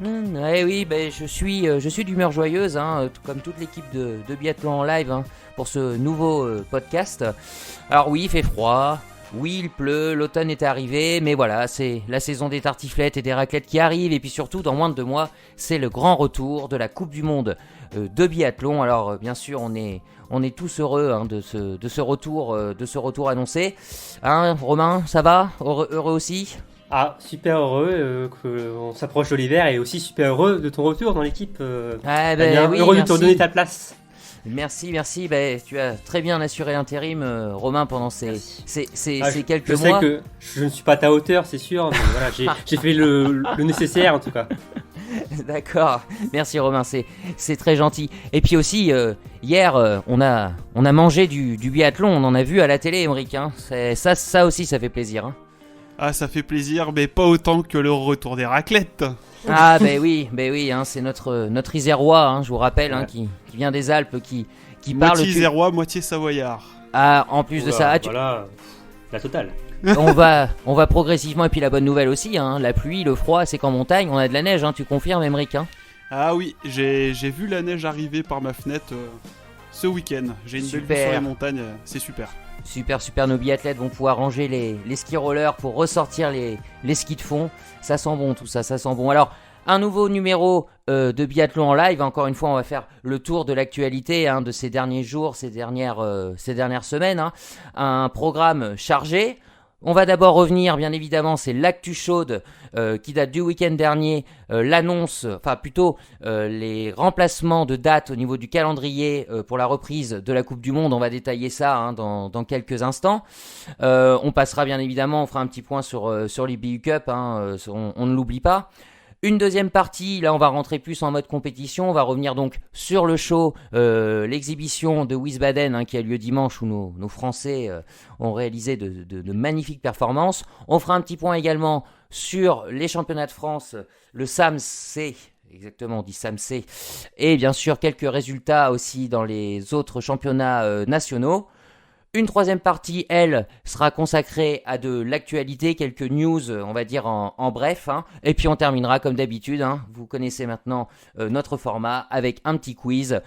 Eh oui, je suis d'humeur joyeuse, tout comme toute l'équipe de Biathlon en live, pour ce nouveau podcast. Alors oui, il fait froid, oui, il pleut, l'automne est arrivé, mais voilà, c'est la saison des tartiflettes et des raclettes qui arrive, et puis surtout, dans moins de 2 mois, c'est le grand retour de la Coupe du Monde de biathlon. Alors bien sûr, on est tous heureux de ce retour annoncé. Romain, ça va? Heureux aussi? Ah, super heureux qu'on s'approche de l'hiver et aussi super heureux de ton retour dans l'équipe. Oui, heureux de merci. te donner ta place. Merci. Tu as très bien assuré l'intérim, Romain, pendant ces quelques je mois. sais que je ne suis pas à ta hauteur, c'est sûr, mais voilà, j'ai fait le nécessaire en tout cas. D'accord, merci Romain, c'est très gentil. Et puis aussi, hier, on a mangé du biathlon, on en a vu à la télé, Émeric. Ça aussi, ça fait plaisir. Ah, ça fait plaisir, mais pas autant que le retour des raclettes. Ah, oui, c'est notre Isérois, je vous rappelle, Ouais. qui vient des Alpes, qui parle. Moitié isérois, moitié savoyard. Ah, en plus de ça, Voilà, la totale. on va progressivement, et puis la bonne nouvelle aussi, la pluie, le froid, c'est qu'en montagne, on a de la neige, tu confirmes, Émeric? Ah oui, j'ai vu la neige arriver par ma fenêtre ce week-end. J'ai une belle vue sur les montagnes, c'est super. Super, nos biathlètes vont pouvoir ranger les ski rollers pour ressortir les skis de fond. Ça sent bon tout ça, ça sent bon. Alors, un nouveau numéro de biathlon en live. Encore une fois, on va faire le tour de l'actualité de ces derniers jours, ces dernières semaines. Un programme chargé. On va d'abord revenir, bien évidemment, c'est l'actu chaude qui date du week-end dernier, l'annonce, enfin plutôt les remplacements de dates au niveau du calendrier pour la reprise de la Coupe du Monde. On va détailler ça dans quelques instants. On passera bien évidemment, on fera un petit point sur l'IBU Cup, on ne l'oublie pas. Une deuxième partie, là on va rentrer plus en mode compétition, on va revenir donc sur le show, l'exhibition de Wiesbaden qui a lieu dimanche où nos Français ont réalisé de magnifiques performances. On fera un petit point également sur les championnats de France, le SAMC, exactement on dit SAMC, et bien sûr quelques résultats aussi dans les autres championnats nationaux. Une troisième partie, elle, sera consacrée à de l'actualité, quelques news, on va dire en bref. Et puis on terminera comme d'habitude, vous connaissez maintenant notre format, avec un petit quiz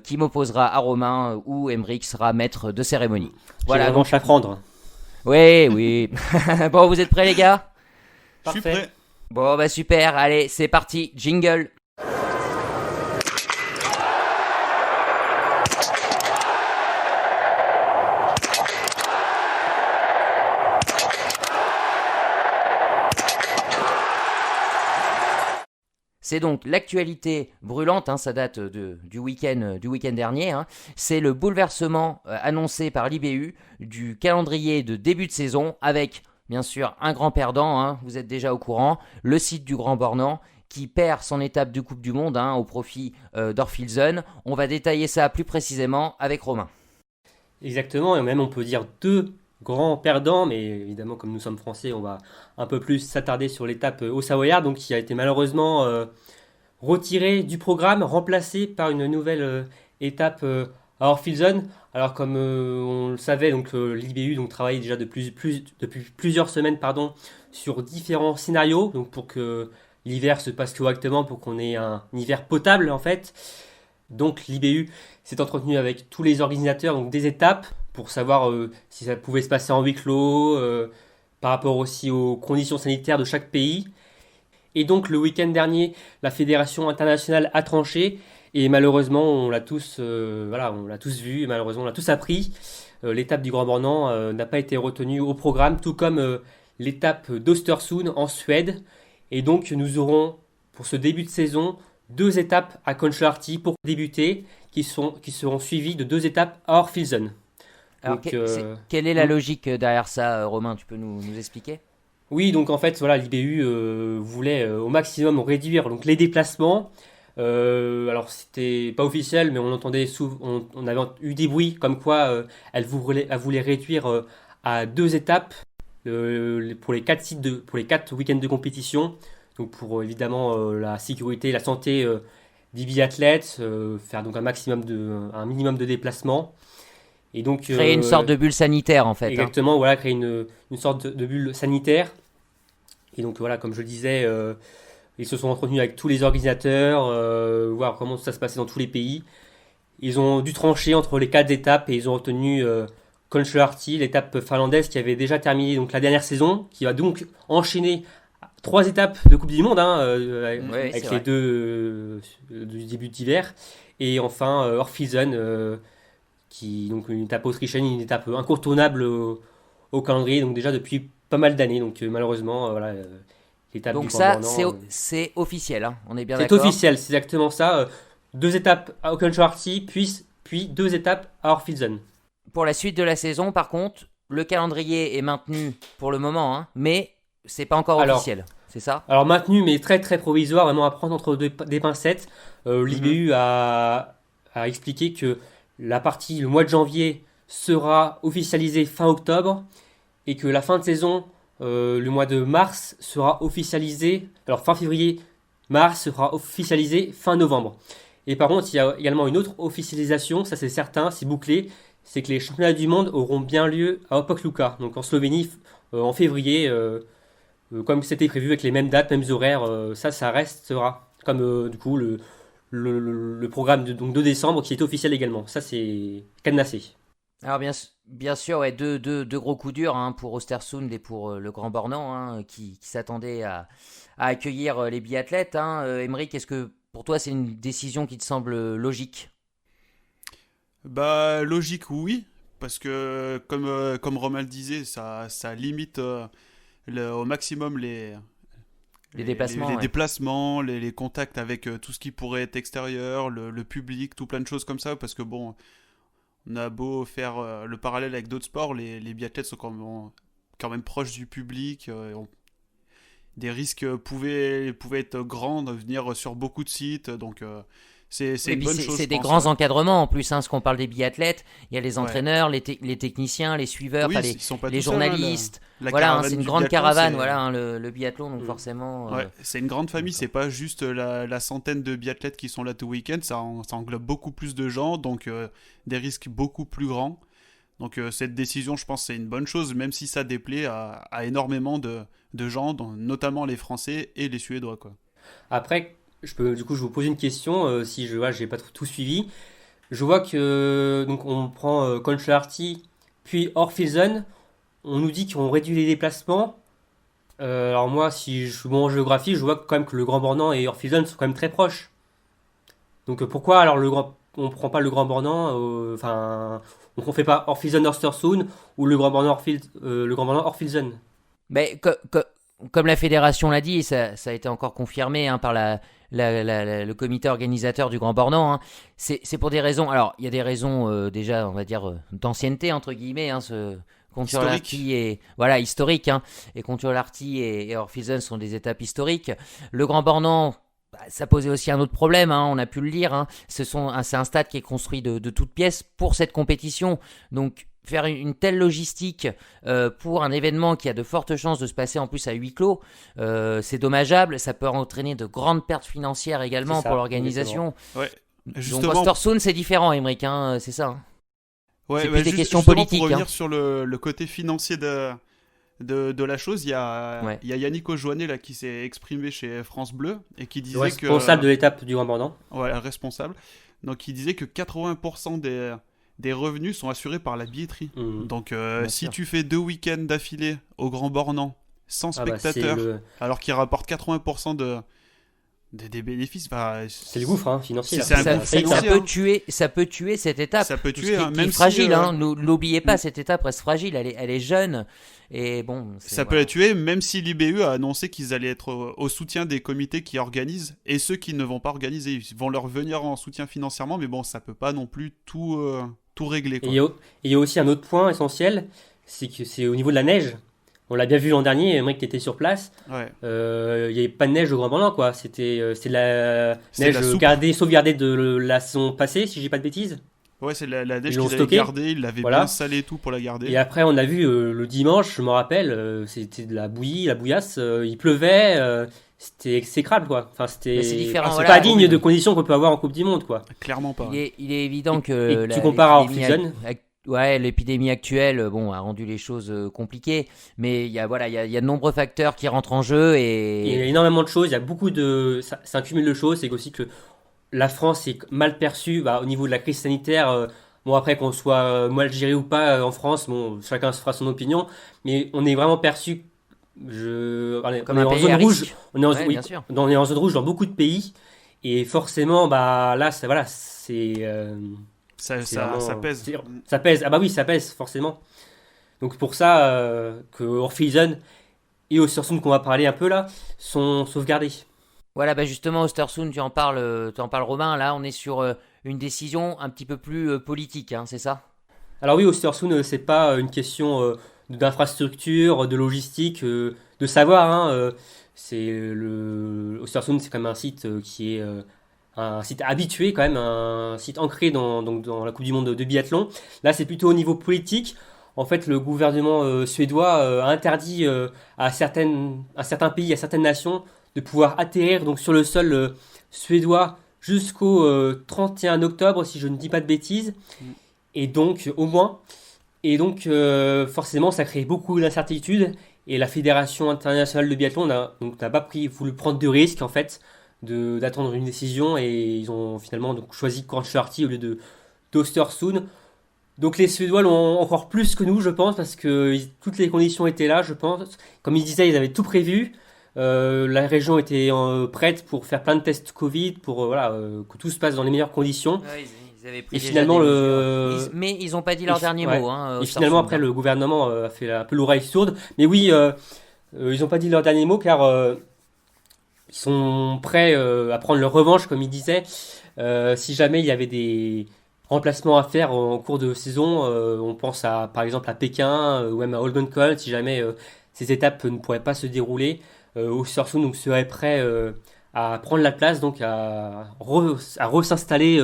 qui m'opposera à Romain où Émeric sera maître de cérémonie. Voilà, revanche à prendre. Oui. Bon, vous êtes prêts les gars? Je suis Parfait. prêt. Bon, super, allez, c'est parti, jingle. C'est donc l'actualité brûlante, ça date du week-end dernier. C'est le bouleversement annoncé par l'IBU du calendrier de début de saison avec, bien sûr, un grand perdant, vous êtes déjà au courant, le site du Grand Bornand qui perd son étape de Coupe du Monde au profit d'Orfilsen. On va détailler ça plus précisément avec Romain. Exactement, et même on peut dire deux grands perdants, mais évidemment comme nous sommes français, on va un peu plus s'attarder sur l'étape au Savoyard, donc qui a été malheureusement retirée du programme, remplacée par une nouvelle étape à Orfilsen. Alors comme on le savait, donc l'IBU travaille déjà depuis plusieurs semaines sur différents scénarios, donc pour que l'hiver se passe correctement, pour qu'on ait un hiver potable en fait. Donc l'IBU s'est entretenu avec tous les organisateurs donc des étapes pour savoir si ça pouvait se passer en huis clos, par rapport aussi aux conditions sanitaires de chaque pays. Et donc le week-end dernier, la Fédération internationale a tranché et malheureusement on l'a tous vu, et malheureusement on l'a tous appris. L'étape du Grand Bornand n'a pas été retenue au programme, tout comme l'étape d'Östersund en Suède. Et donc nous aurons pour ce début de saison 2 étapes à Kontiolahti pour débuter, qui seront suivies de 2 étapes à Orfilsen. Alors, Donc, quelle est la logique derrière ça, Romain? Tu peux nous expliquer? Oui, donc en fait, voilà, l'IBU voulait au maximum réduire donc, les déplacements. Alors, c'était pas officiel, mais on entendait on avait eu des bruits comme quoi elle voulait réduire à 2 étapes pour les 4 pour les 4 week-ends de compétition. Donc, pour évidemment la sécurité et la santé des biathlètes, faire donc un minimum de déplacements. Et donc, créer une sorte de bulle sanitaire en fait. Exactement, voilà, créer une sorte de bulle sanitaire. Et donc voilà, comme je le disais, ils se sont entretenus avec tous les organisateurs, voir comment ça se passait dans tous les pays. Ils ont dû trancher entre les 4 étapes et ils ont retenu Kontiolahti, l'étape finlandaise qui avait déjà terminé donc la dernière saison, qui va donc enchaîner 3 étapes de Coupe du Monde avec les deux du début d'hiver. Et enfin Orphiesen, qui donc une étape autrichienne, une étape incontournable au calendrier, donc déjà depuis pas mal d'années. Donc malheureusement, voilà, l'étape Donc du ça, Grand Bornand. c'est officiel, hein. On est bien C'est d'accord. officiel, c'est exactement ça. 2 étapes à Kontiolahti, puis 2 étapes à Orphiesen. Pour la suite de la saison, par contre, le calendrier est maintenu pour le moment, hein, mais c'est pas encore officiel, c'est ça? Alors maintenu, mais très très provisoire, vraiment à prendre entre des pincettes. L'IBU a expliqué que le mois de janvier sera officialisé fin octobre et que la fin de saison, le mois de mars, sera officialisé. Alors fin février, mars sera officialisé fin novembre. Et par contre, il y a également une autre officialisation, ça c'est certain, c'est bouclé, c'est que les championnats du monde auront bien lieu à Opuk Luka, donc en Slovénie, en février, comme c'était prévu avec les mêmes dates, mêmes horaires. Ça restera comme du coup le programme de décembre qui est officiel également. Ça c'est cadenassé. Alors bien sûr, ouais, deux gros coups durs, hein, pour Östersund et pour le Grand Bornand, hein, qui s'attendaient à accueillir les biathlètes, hein. Aymeric, est-ce que pour toi c'est une décision qui te semble logique? Bah, logique, oui. Parce que, comme Romain le disait, ça limite au maximum Les déplacements, les ouais. déplacements, les contacts avec tout ce qui pourrait être extérieur, le public, tout plein de choses comme ça. Parce que bon, on a beau faire le parallèle avec d'autres sports, les biathlètes sont quand même proches du public. Des risques pouvaient être grands de venir sur beaucoup de sites. Donc, c'est Et une puis bonne chose, c'est je des pense, grands ouais. encadrements en plus, hein, parce qu'on parle des biathlètes, il y a les Ouais. entraîneurs, les techniciens, les suiveurs, Oui, enfin, ils sont pas les tout seuls, hein, journalistes. la Voilà, hein, caravane c'est une du grande biathlon, caravane, c'est voilà, hein, le biathlon, donc Mm. forcément. ouais, c'est une grande famille, D'accord. c'est pas juste la centaine de biathlètes qui sont là tout week-end, ça englobe beaucoup plus de gens, donc des risques beaucoup plus grands. Donc cette décision, je pense, c'est une bonne chose, même si ça déplaît à énormément de gens, notamment les Français et les Suédois, quoi. Après, je vous pose une question, si je vois, j'ai pas tout suivi. Je vois que donc on prend Kontiolahti puis Orphiesen. On nous dit qu'on réduit les déplacements. Alors moi, si je suis bon en géographie, je vois quand même que le Grand Bornand et Orphiesen sont quand même très proches. Donc pourquoi alors on prend pas le Grand Bornand, enfin, on fait pas Orphiesen Östersund ou le Grand Bornand Orphiesen. Mais comme la fédération l'a dit, et ça a été encore confirmé, hein, par le comité organisateur du Grand Bornand, hein, c'est pour des raisons. Alors, il y a des raisons déjà, on va dire, d'ancienneté, entre guillemets, hein, ce Kontiolahti est voilà, historique, hein, et Kontiolahti et Orphiesen sont des étapes historiques. Le Grand Bornand, bah, ça posait aussi un autre problème, hein, on a pu le lire, hein. C'est un stade qui est construit de toutes pièces pour cette compétition. Donc, faire une telle logistique pour un événement qui a de fortes chances de se passer en plus à huis clos, c'est dommageable. Ça peut entraîner de grandes pertes financières également C'est ça, pour l'organisation. Ouais, Donc justement, Östersund, c'est différent, Aymeric, hein, c'est ça, hein. ouais, C'est plus des questions justement, politiques, pour revenir hein. sur le côté financier de la chose, Ouais. il y a Yannick Ojouanet là, qui s'est exprimé chez France Bleu et qui Le disait responsable de l'étape du Grand Bornand. voilà, responsable, donc il disait que 80% des revenus sont assurés par la billetterie. Mhm. Donc Bien si sûr. tu fais 2 week-ends d'affilée au Grand Bornand sans Ah bah, spectateurs, alors qu'il rapporte 80% des bénéfices, bah, c'est le gouffre financier. là. C'est un Ça, gouffre ça financier, ça peut tuer cette étape. Ça peut Tout tuer, ce qui, hein, qui même est fragile, si, hein. N'oubliez pas, cette étape reste fragile. Elle est jeune. Et bon, ça peut la tuer, même si l'IBU a annoncé qu'ils allaient être au soutien des comités qui organisent, et ceux qui ne vont pas organiser, ils vont leur venir en soutien financièrement, mais bon, ça peut pas non plus tout régler, Et quoi. il y a aussi un autre point essentiel, c'est que c'est au niveau de la neige. On l'a bien vu l'an dernier, mec qui était sur place. Ouais. Il n'y avait pas de neige au Grand Bornand, quoi. C'était de la C'était de neige la soupe. sauvegardée de la saison passée, si j'ai pas de bêtises. Ouais, c'est la neige Ils l'ont qu'ils avaient stocké. gardée, ils l'avaient Voilà. bien salée et tout pour la garder. Et après, on a vu le dimanche, je me rappelle, c'était de la bouillie, la bouillasse. Il pleuvait, c'était exécrable, quoi. Enfin, Mais c'est différent, c'est voilà. pas digne de conditions qu'on peut avoir en Coupe du Monde, quoi. Clairement pas. il est évident que et tu compares à l'épidémie Orphiesen. Ouais, l'épidémie actuelle, bon, a rendu les choses compliquées, mais il y a de nombreux facteurs qui rentrent en jeu Il y a et énormément de choses, il y a beaucoup de. C'est un cumul de choses, c'est aussi que la France est mal perçue au niveau de la crise sanitaire. Bon, après, qu'on soit mal géré ou pas en France, bon, chacun se fera son opinion, mais on est vraiment perçu. On comme est un en pays zone à rouge. risque. On est en, Ouais, oui, bien sûr. on est en zone rouge dans beaucoup de pays, et forcément, bah là, voilà, c'est Ça vraiment, pèse. ça pèse. Ah bah oui, ça pèse forcément. Donc pour ça que Orpheus et Ostersund qu'on va parler un peu là sont sauvegardés. Voilà, bah justement, Ostersund, tu en parles Romain, là, on est sur une décision un petit peu plus politique, hein, c'est ça? Alors oui, Ostersund, c'est pas une question d'infrastructure, de logistique, de savoir. Hein, Ostersund, c'est quand même un site qui est un site habitué, quand même, un site ancré dans la Coupe du Monde de biathlon. Là, c'est plutôt au niveau politique. En fait, le gouvernement suédois a interdit à certains pays, à certaines nations, de pouvoir atterrir donc sur le sol suédois jusqu'au 31 octobre, si je ne dis pas de bêtises. Mm. Et donc, au moins. Et donc, forcément, ça crée beaucoup d'incertitudes. Et la Fédération internationale de biathlon n'a pas voulu prendre de risque, en fait, d'attendre une décision. Et ils ont finalement donc, choisi Kontiolahti au lieu d'Östersund. Donc, les Suédois l'ont encore plus que nous, je pense, parce que toutes les conditions étaient là, je pense. Comme ils disaient, ils avaient tout prévu. La région était prête pour faire plein de tests Covid, pour voilà, que tout se passe dans les meilleures conditions. Ouais, ils avaient pris Et déjà finalement, des mesures. Mais ils n'ont pas dit et leur fi- dernier ouais. mot, hein, Et finalement, Ostersund, après, hein. le gouvernement a fait un peu l'oreille sourde. Mais oui, ils n'ont pas dit leur dernier mot car ils sont prêts à prendre leur revanche, comme ils disaient. Si jamais il y avait des remplacements à faire en cours de saison, on pense par exemple à Pékin ou même à Holmenkollen, si jamais ces étapes ne pourraient pas se dérouler. Östersund donc serait prêt à prendre la place, donc à re-s'installer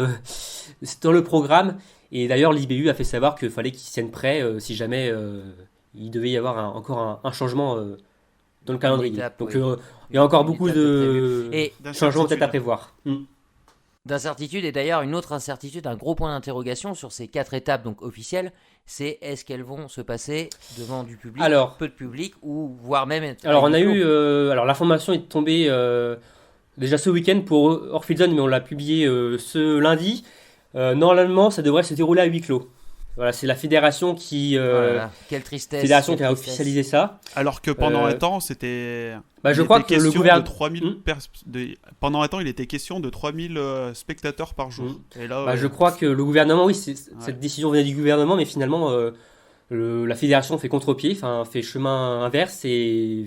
dans le programme. Et d'ailleurs, l'IBU a fait savoir qu'il fallait qu'ils tiennent prêt si jamais il devait y avoir encore un changement dans le Une calendrier. étape, Donc oui. il y a encore Une beaucoup étape de prévu. de Et changements peut-être à D'incertitude. prévoir. d'incertitude, et d'ailleurs une autre incertitude, un gros point d'interrogation sur ces 4 étapes donc officielles, c'est est-ce qu'elles vont se passer devant du public, Alors, peu de public, ou voire même être à alors on huis a clos. eu, alors l'information est tombée déjà ce week-end pour Orpheus, mais on l'a publié ce lundi. Normalement, ça devrait se dérouler à huis clos. Voilà, c'est la fédération Oh là là, quelle tristesse, fédération quelle qui a tristesse. officialisé ça. Alors que pendant Euh, un temps, c'était. Bah, je il crois était que le question gouvernement. de 3000 pendant un temps, il était question de 3000 spectateurs par jour. Et là, Bah, je crois que le gouvernement, oui, Ouais. cette décision venait du gouvernement, mais finalement, la fédération fait contre-pied, enfin, fait chemin inverse et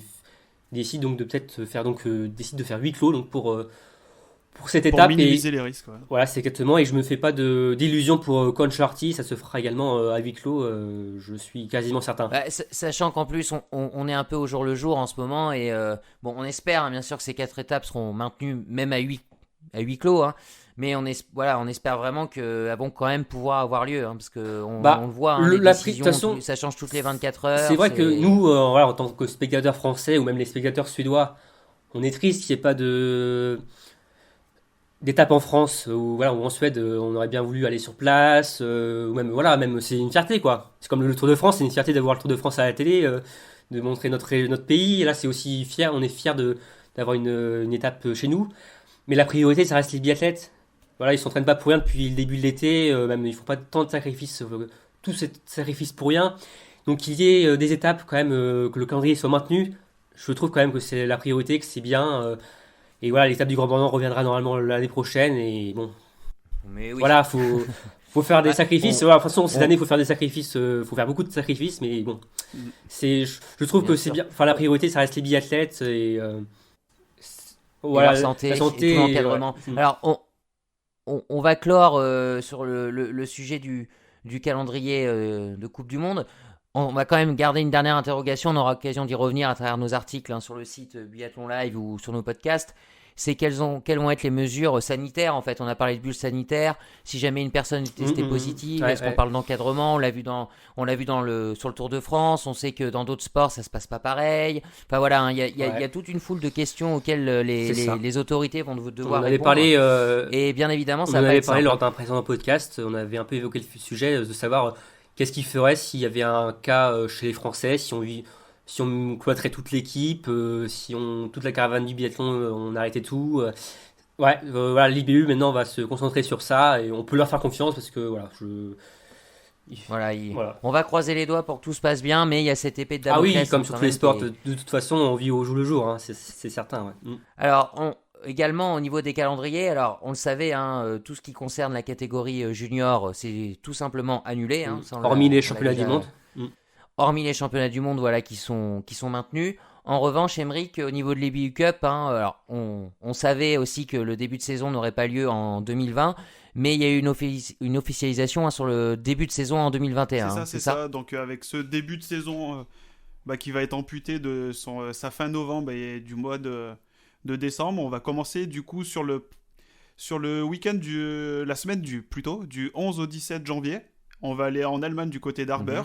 décide donc de peut-être faire décide de faire huis clos donc pour cette pour étape. Et minimiser les risques. Ouais. voilà, c'est exactement. Et je me fais pas d'illusions pour Kontiolahti, ça se fera également à huis clos, je suis quasiment certain. Bah, sachant qu'en plus on est un peu au jour le jour en ce moment et bon on espère hein, bien sûr que ces 4 étapes seront maintenues même à huis clos hein, mais on espère vraiment qu'elles vont quand même pouvoir avoir lieu hein, parce que Bah, on le voit hein, les de toute décisions façon, ça change toutes les 24 heures. c'est vrai que nous, voilà, en tant que spectateurs français ou même les spectateurs suédois, on est triste qu'il n'y ait pas d'étape en France ou voilà ou en Suède on aurait bien voulu aller sur place ou même voilà même c'est une fierté quoi, c'est comme le Tour de France, c'est une fierté d'avoir le Tour de France à la télé, de montrer notre pays et là c'est aussi fier, on est fier d'avoir une étape chez nous, mais la priorité ça reste les biathlètes. Voilà, ils s'entraînent pas pour rien depuis le début de l'été, même ils font pas tant de sacrifices, tous ces sacrifices pour rien, donc qu'il y ait des étapes quand même, que le calendrier soit maintenu, je trouve quand même que c'est la priorité, que c'est bien. Et voilà, l'étape du Grand Bornand reviendra normalement l'année prochaine. Et bon, mais oui. voilà, faut faire des Ouais, sacrifices. on- Voilà, de toute façon, cette on- année, il faut faire des sacrifices. Faut faire beaucoup de sacrifices. Mais bon, Mm. je trouve Bien que c'est sûr. bien. Enfin, la priorité, ça reste les biathlètes. Et Et voilà, leur santé, la et santé. tout l'encadrement. Ouais. Alors, on va clore sur le sujet du calendrier de Coupe du Monde. On va quand même garder une dernière interrogation. On aura l'occasion d'y revenir à travers nos articles hein, sur le site Biathlon Live ou sur nos podcasts. C'est quelles vont être les mesures sanitaires. En fait, on a parlé de bulles sanitaires. Si jamais une personne est testée positive, Ouais, est-ce qu'on ouais. parle d'encadrement? On l'a vu sur le Tour de France. On sait que dans d'autres sports, ça se passe pas pareil. Enfin voilà, hein, il y a Ouais. toute une foule de questions auxquelles C'est ça. les autorités vont On devoir en avait répondre. parlé. Et bien évidemment, On ça en va pas avait être parlé simple. lors d'un précédent podcast. On avait un peu évoqué le sujet de savoir qu'est-ce qu'il ferait s'il y avait un cas chez les Français, si on cloîtrait toute l'équipe, si toute la caravane du biathlon, on arrêtait tout. Ouais, voilà, l'IBU maintenant va se concentrer sur ça et on peut leur faire confiance parce que voilà, Voilà, voilà. on va croiser les doigts pour que tout se passe bien, mais il y a cette épée de Ah oui, Damoclès, comme hein, sur quand tous les même, sports, de toute façon, on vit au jour le jour, hein, c'est certain. Ouais. Alors, également au niveau des calendriers, alors on le savait, hein, tout ce qui concerne la catégorie junior, c'est tout simplement annulé. Hein, ça, Hormis les on l'a championnats du déjà- monde. Hormis les championnats du monde, voilà, qui sont maintenus. En revanche, Emeric, au niveau de l'EBU Cup, hein, alors, on savait aussi que le début de saison n'aurait pas lieu en 2020, mais il y a eu une officialisation, hein, sur le début de saison en 2021. C'est ça, Hein, c'est ça. Donc avec ce début de saison qui va être amputé de sa fin novembre et du mois de décembre, on va commencer du coup sur le week-end la semaine du 11 au 17 janvier. On va aller en Allemagne du côté d'Arber.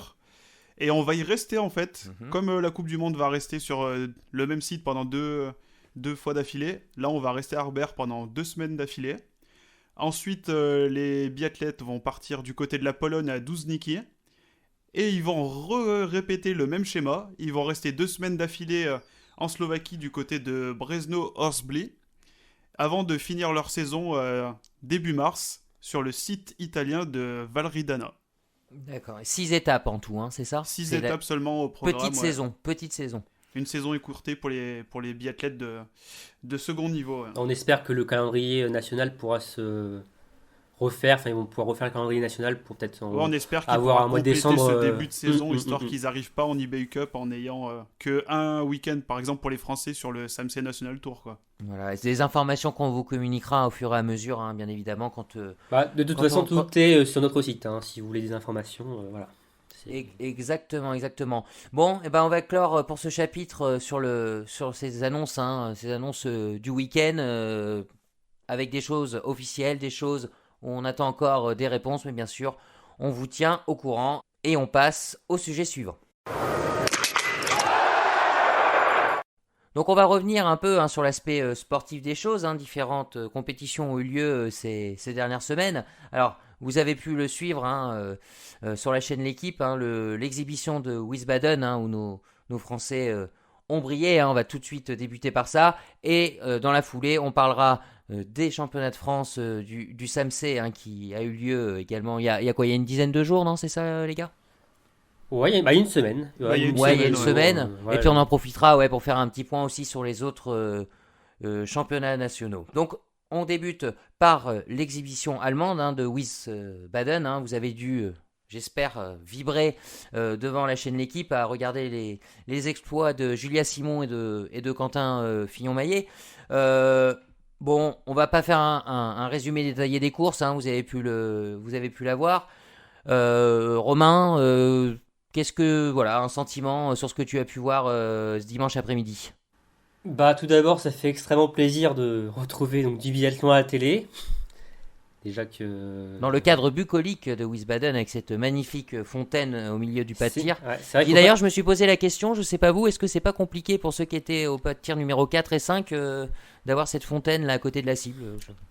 Et on va y rester en fait, comme la Coupe du Monde va rester sur le même site pendant deux fois d'affilée. Là, on va rester à Arber pendant 2 semaines d'affilée. Ensuite, les biathlètes vont partir du côté de la Pologne à Douzniki. Et ils vont répéter le même schéma. Ils vont rester 2 semaines d'affilée en Slovaquie du côté de Brezno-Horsbli. Avant de finir leur saison début mars sur le site italien de Valridana. D'accord. 6 étapes en tout, hein, c'est ça? 6 C'est étapes seulement au programme. Petite saison. Une saison écourtée pour les biathlètes de second niveau. Ouais. On espère que le calendrier national pourra se refaire, enfin ils vont pouvoir refaire le calendrier national pour peut-être On espère qu'ils avoir pourront un mois de compléter décembre, ce début de saison, histoire mm. qu'ils n'arrivent pas en IBU Cup en ayant que un week-end, par exemple pour les Français, sur le SAMC National Tour. Quoi. Voilà, c'est des informations qu'on vous communiquera au fur et à mesure, hein, bien évidemment, quand... De toute façon, tout est sur notre site, hein, si vous voulez des informations, voilà. Exactement. Bon, et ben on va clore pour ce chapitre sur ces annonces, hein, du week-end, avec des choses officielles, des choses où on attend encore des réponses, mais bien sûr, on vous tient au courant et on passe au sujet suivant. Donc on va revenir un peu, hein, sur l'aspect sportif des choses, hein. Différentes compétitions ont eu lieu ces dernières semaines. Alors vous avez pu le suivre, hein, sur la chaîne L'équipe, hein, l'exhibition de Wiesbaden, hein, où nos Français ont brillé, hein. On va tout de suite débuter par ça. Et dans la foulée, on parlera des championnats de France du SAMC, hein, qui a eu lieu également il y a quoi, il y a une dizaine de jours, non, c'est ça les gars? Ouais, il y a une semaine. Il y a une semaine. Ouais. Et puis on en profitera, pour faire un petit point aussi sur les autres championnats nationaux. Donc on débute par l'exhibition allemande, hein, de Wiesbaden. Hein. Vous avez dû, j'espère, vibrer devant la chaîne L'équipe à regarder les exploits de Julia Simon et de Quentin Fillon-Maillet. Bon, on va pas faire un résumé détaillé des courses, hein, vous avez pu la voir. Romain, un sentiment sur ce que tu as pu voir ce dimanche après-midi? Tout d'abord, ça fait extrêmement plaisir de retrouver donc du biathlon à la télé. Déjà que dans le cadre bucolique de Wiesbaden, avec cette magnifique fontaine au milieu du pas de tir. C'est vrai Et d'ailleurs, je me suis posé la question, je sais pas vous, est-ce que c'est pas compliqué pour ceux qui étaient au pas de tir numéro 4 et 5 d'avoir cette fontaine là à côté de la cible?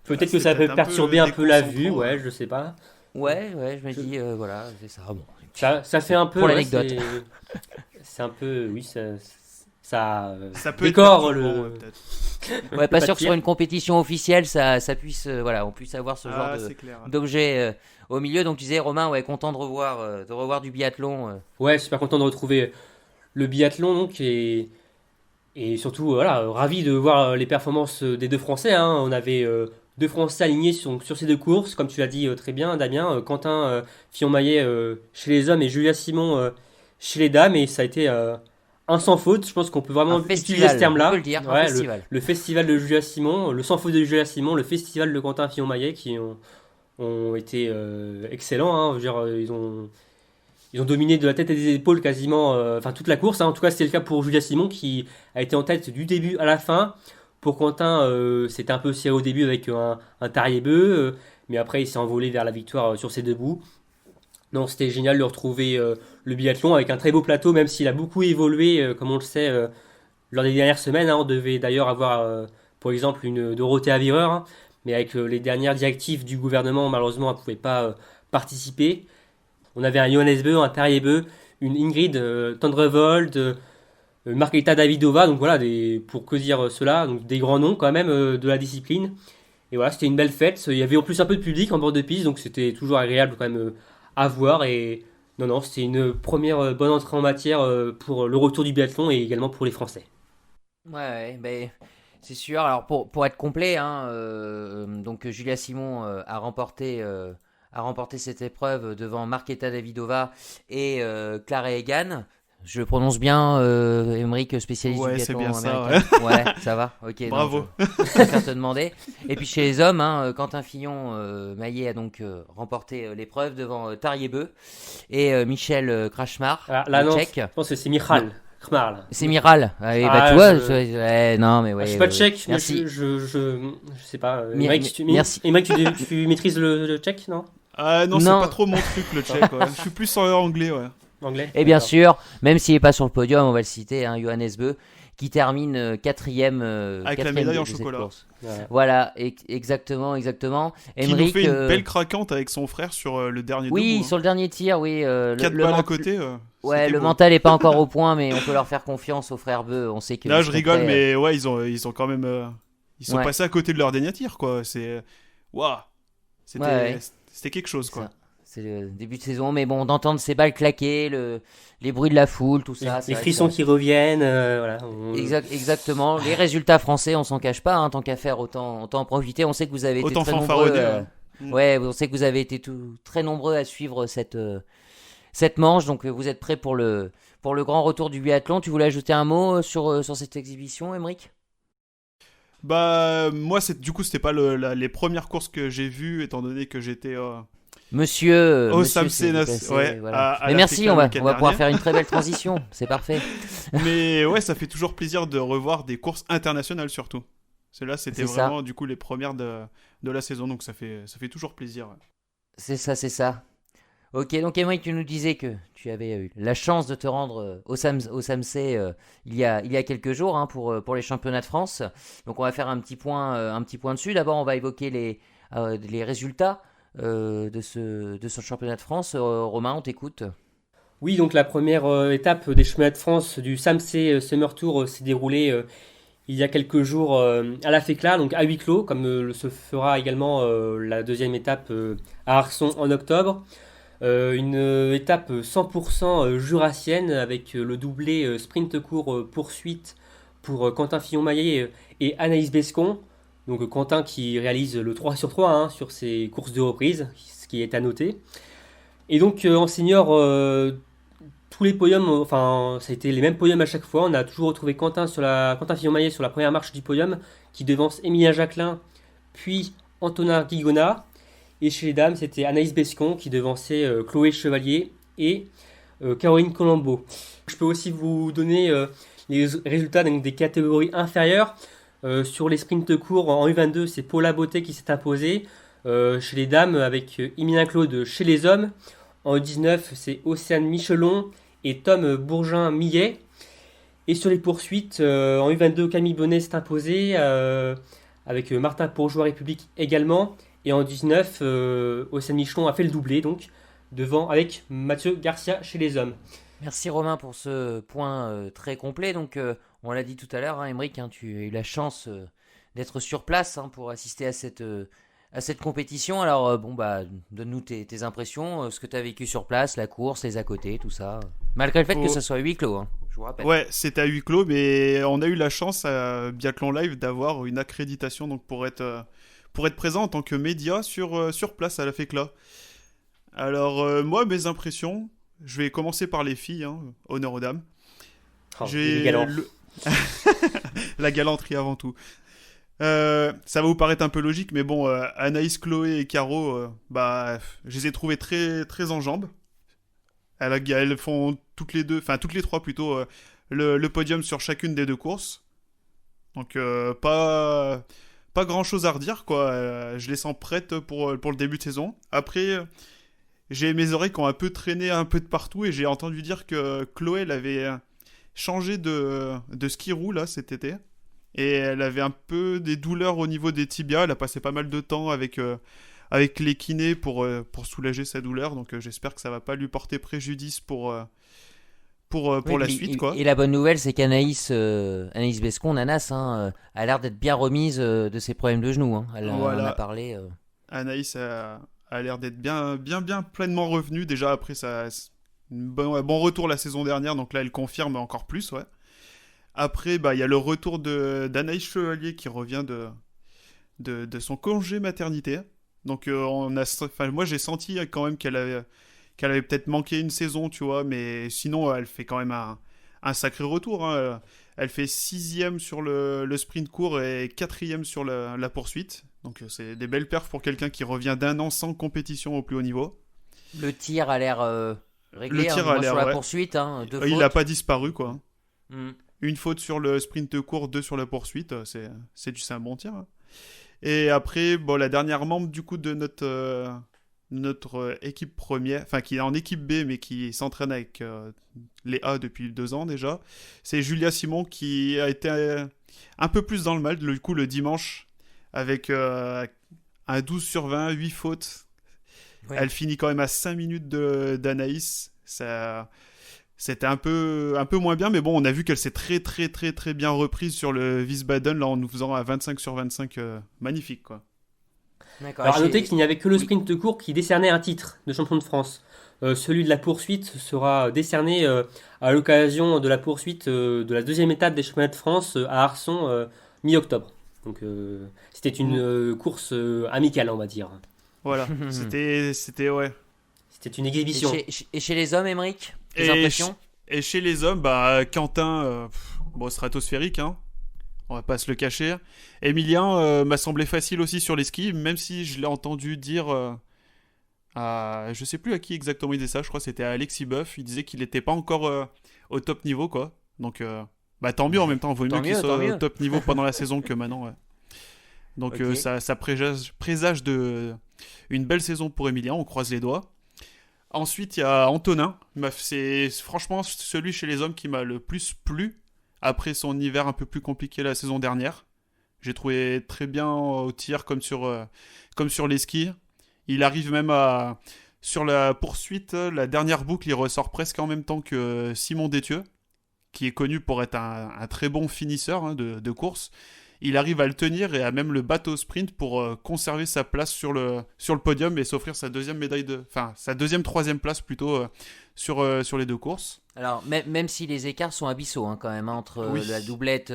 Peut-être que ça peut perturber un peu la vue, je sais pas. Ouais, je me dis, voilà, c'est ça. Bon, ça fait un peu. Pour l'anecdote. C'est un peu, oui, ça peut décore être le. Peut-être. Ouais, pas sûr que sur une compétition officielle, ça puisse, on puisse avoir ce genre d'objet au milieu. Donc tu disais, Romain, content de revoir du biathlon. Ouais, super content de retrouver le biathlon, donc, et surtout, ravi de voir les performances des deux Français. Hein. On avait 2 Français alignés sur ces 2 courses, comme tu l'as dit très bien, Damien. Quentin Fillon-Maillet chez les hommes et Julia Simon chez les dames, et ça a été un sans faute. Je pense qu'on peut vraiment utiliser ce terme-là. On peut le dire, un festival. Le festival de Julia Simon, le sans faute de Julia Simon, le festival de Quentin Fillon-Maillet, qui ont été excellents. Hein. Je veux dire, ils ont dominé de la tête et des épaules quasiment toute la course. Hein. En tout cas, c'était le cas pour Julia Simon, qui a été en tête du début à la fin. Pour Quentin, c'était un peu serré au début avec un tarier-bœuf, mais après il s'est envolé vers la victoire sur ses 2 bouts. Non, c'était génial de retrouver le biathlon avec un très beau plateau, même s'il a beaucoup évolué, comme on le sait, lors des dernières semaines. Hein. On devait d'ailleurs avoir, pour exemple, une Dorothée Avireur, hein, mais avec les dernières directives du gouvernement, malheureusement, elle ne pouvait pas participer. On avait un Johannes Beu, un Terje Beu, une Ingrid Tendrevold, Margarita Davidova, donc voilà, pour que dire cela, donc des grands noms quand même de la discipline. Et voilà, c'était une belle fête. Il y avait en plus un peu de public en bord de piste, donc c'était toujours agréable quand même à voir. Et non, non, c'était une première bonne entrée en matière pour le retour du biathlon et également pour les Français. Ouais, ben, c'est sûr. Alors pour être complet, hein, donc Julia Simon a remporté cette épreuve devant Marketa Davidova et Clara Egan. Je le prononce bien, Emeric, spécialiste du Ouais, c'est biathlon bien ça, américain. Ouais, ça va. Ok. non, Bravo. je préfère te demander. Et puis chez les hommes, hein, Quentin Fillon Maillet a donc remporté l'épreuve devant Terje Beu et Michel Krachmar, Ah, là, le non, Tchèque. je pense que c'est Michal Kmar, là. C'est Miral. Ah, oui, bah, Ah, tu vois, non, mais Ah, ouais. je suis pas tchèque, mais merci. je sais pas. Mi- Emmerich, merci. tu maîtrises le tchèque, non? Ah non, c'est Non. pas trop mon truc le tchèque. Ouais. Je suis plus anglais, ouais. Anglais? Et bien D'accord. sûr, même s'il n'est pas sur le podium, on va le citer, hein, Johannes Beu, qui termine quatrième, Avec la quatrième médaille de en cette chocolat. course. Voilà. Voilà, exactement. Qui nous Emeric, fait une belle craquante avec son frère sur le dernier oui, debout. sur le dernier tir, oui. 4 balles à côté. Ouais, c'était le beau. mental n'est pas encore au point, mais on peut leur faire confiance aux frères Beu. On sait que Là, ils je sont rigole, prêts, mais ouais, ils ont quand même. Ils sont Ouais. passés à côté de leur dernier tir, quoi. C'est. Waouh! Ouais. C'était quelque chose, C'est quoi. ça. C'est le début de saison, mais bon, d'entendre ces balles claquer, les bruits de la foule, tout ça. c'est Les vrai frissons que qui reviennent, voilà. Exactement. Les résultats français, on s'en cache pas, hein, tant qu'à faire, autant en profiter. On sait que vous avez été Autant très nombreux. fanfaronner, ouais. Ouais, on sait que vous avez été très nombreux à suivre cette manche, donc vous êtes prêts pour le grand retour du biathlon. Tu voulais ajouter un mot sur cette exhibition, Emeric? Bah, moi, c'était pas les premières courses que j'ai vues, étant donné que j'étais au Monsieur Samsé, s'est déplacé, ouais, voilà. à Mais la merci, FECLA on le va week-end pouvoir dernier. faire une très belle transition. C'est parfait. Mais ouais, ça fait toujours plaisir de revoir des courses internationales, surtout. Celles-là, c'était C'est ça. vraiment, du coup, les premières de la saison, donc ça fait toujours plaisir. Ouais. C'est ça, c'est ça. Ok, donc Emeric, tu nous disais que tu avais eu la chance de te rendre au Samsé il y a quelques jours, hein, pour les championnats de France. Donc on va faire un petit point dessus. D'abord, on va évoquer les résultats de ce championnat de France. Romain, on t'écoute. Oui, donc la première étape des chemins de France du Samsé Summer Tour s'est déroulée il y a quelques jours à la FECLA, donc à huis clos, comme se fera également la deuxième étape à Arson en octobre. Une étape 100% jurassienne avec le doublé sprint court poursuite pour Quentin Fillon-Maillet et Anaïs Bescon. Donc Quentin qui réalise le 3 sur 3 hein, sur ses courses de reprise, ce qui est à noter. Et donc en senior, tous les podiums, enfin ça a été les mêmes podiums à chaque fois. On a toujours retrouvé Quentin Fillon-Maillet sur la première marche du podium, qui devance Emilia Jacquelin, puis Antonin Guigona. Et chez les dames, c'était Anaïs Bescon qui devançait Chloé Chevalier et Caroline Colombo. Je peux aussi vous donner les résultats donc, des catégories inférieures. Sur les sprints courts en U22, c'est Paula Beauté qui s'est imposée. Chez les dames, avec Emilien Claude chez les hommes. En U19, c'est Océane Michelon et Tom Bourgin-Millet. Et sur les poursuites, en U22, Camille Bonnet s'est imposée avec Martin Bourgeois République également. Et en 19, Océane Michelon a fait le doublé, donc, devant avec Mathieu Garcia chez les hommes. Merci Romain pour ce point très complet. Donc, on l'a dit tout à l'heure, hein, Emeric, hein, tu as eu la chance d'être sur place hein, pour assister à cette compétition. Alors, donne-nous tes impressions, ce que tu as vécu sur place, la course, les à côté, tout ça. Malgré le fait que ça soit à huis clos, hein, je vous rappelle. Ouais, c'était à huis clos, mais on a eu la chance à Biathlon Live d'avoir une accréditation donc pour être présent en tant que média sur place à la FECLA. Alors, moi, mes impressions, je vais commencer par les filles, hein, honneur aux dames. Oh, les galants. La galanterie avant tout. Ça va vous paraître un peu logique, mais bon, Anaïs, Chloé et Caro, je les ai trouvées très, très en jambes. Elles font toutes les trois plutôt, le podium sur chacune des deux courses. Donc, pas grand chose à redire, quoi. Je les sens prêtes pour le début de saison. Après, j'ai mes oreilles qui ont un peu traîné un peu de partout et j'ai entendu dire que Chloé, elle avait changé de ski roue là cet été. Et elle avait un peu des douleurs au niveau des tibias. Elle a passé pas mal de temps avec avec les kinés pour soulager sa douleur. Donc j'espère que ça va pas lui porter préjudice pour la suite, quoi. Et la bonne nouvelle, c'est qu'Anaïs Bescon, Nanas, a l'air d'être bien remise de ses problèmes de genoux. Hein. Elle en a parlé. Anaïs a l'air d'être bien pleinement revenue. Déjà après un bon retour la saison dernière, donc là elle confirme encore plus, ouais. Après, il y a le retour d'Anaïs Chevalier qui revient de son congé maternité. Donc moi j'ai senti quand même qu'elle avait peut-être manqué une saison, tu vois, mais sinon elle fait quand même un sacré retour. Hein. Elle fait 6e sur le sprint court et 4e sur la poursuite. Donc c'est des belles perfs pour quelqu'un qui revient d'un an sans compétition au plus haut niveau. Le tir a l'air réglé. Le tir a l'air, sur la ouais. poursuite. Il n'a pas disparu, quoi. Mm. Une faute sur le sprint court, 2 sur la poursuite. C'est un bon tir. Hein. Et après, la dernière membre du coup de notre équipe première, enfin qui est en équipe B mais qui s'entraîne avec les A depuis 2 ans déjà, c'est Julia Simon qui a été un peu plus dans le mal du coup le dimanche avec un 12 sur 20, 8 fautes. Ouais. Elle finit quand même à 5 minutes d'Anaïs. C'était un peu moins bien, mais bon, on a vu qu'elle s'est très très très très bien reprise sur le Wiesbaden là en nous faisant à 25 sur 25, magnifique, quoi. D'accord. Alors à noter qu'il n'y avait que le sprint court qui décernait un titre de champion de France. Celui de la poursuite sera décerné à l'occasion de la poursuite de la deuxième étape des championnats de France à Arson mi-octobre. Donc c'était une course amicale, on va dire. Voilà, c'était ouais. C'était une exhibition. Et chez les hommes, Émeric, tes impressions ? Et chez les hommes, Quentin, stratosphérique, hein. On va pas se le cacher. Emilien m'a semblé facile aussi sur les skis, même si je l'ai entendu dire je sais plus à qui exactement il disait ça, je crois que c'était à Alexis Boeuf, il disait qu'il n'était pas encore au top niveau, quoi. Donc tant mieux en même temps, vaut mieux qu'il soit au top niveau pendant la saison que maintenant, ouais. Donc okay. Ça présage une belle saison pour Emilien, on croise les doigts. Ensuite, il y a Antonin, c'est franchement celui chez les hommes qui m'a le plus plu. Après son hiver un peu plus compliqué la saison dernière. J'ai trouvé très bien au tir comme sur les skis. Il arrive même sur la poursuite, la dernière boucle, il ressort presque en même temps que Simon Détieux, qui est connu pour être un très bon finisseur de course. Il arrive à le tenir et à même le battre au sprint pour conserver sa place sur le podium et s'offrir sa deuxième troisième place plutôt sur les 2 courses. Alors, même si les écarts sont abyssaux quand même, entre la doublette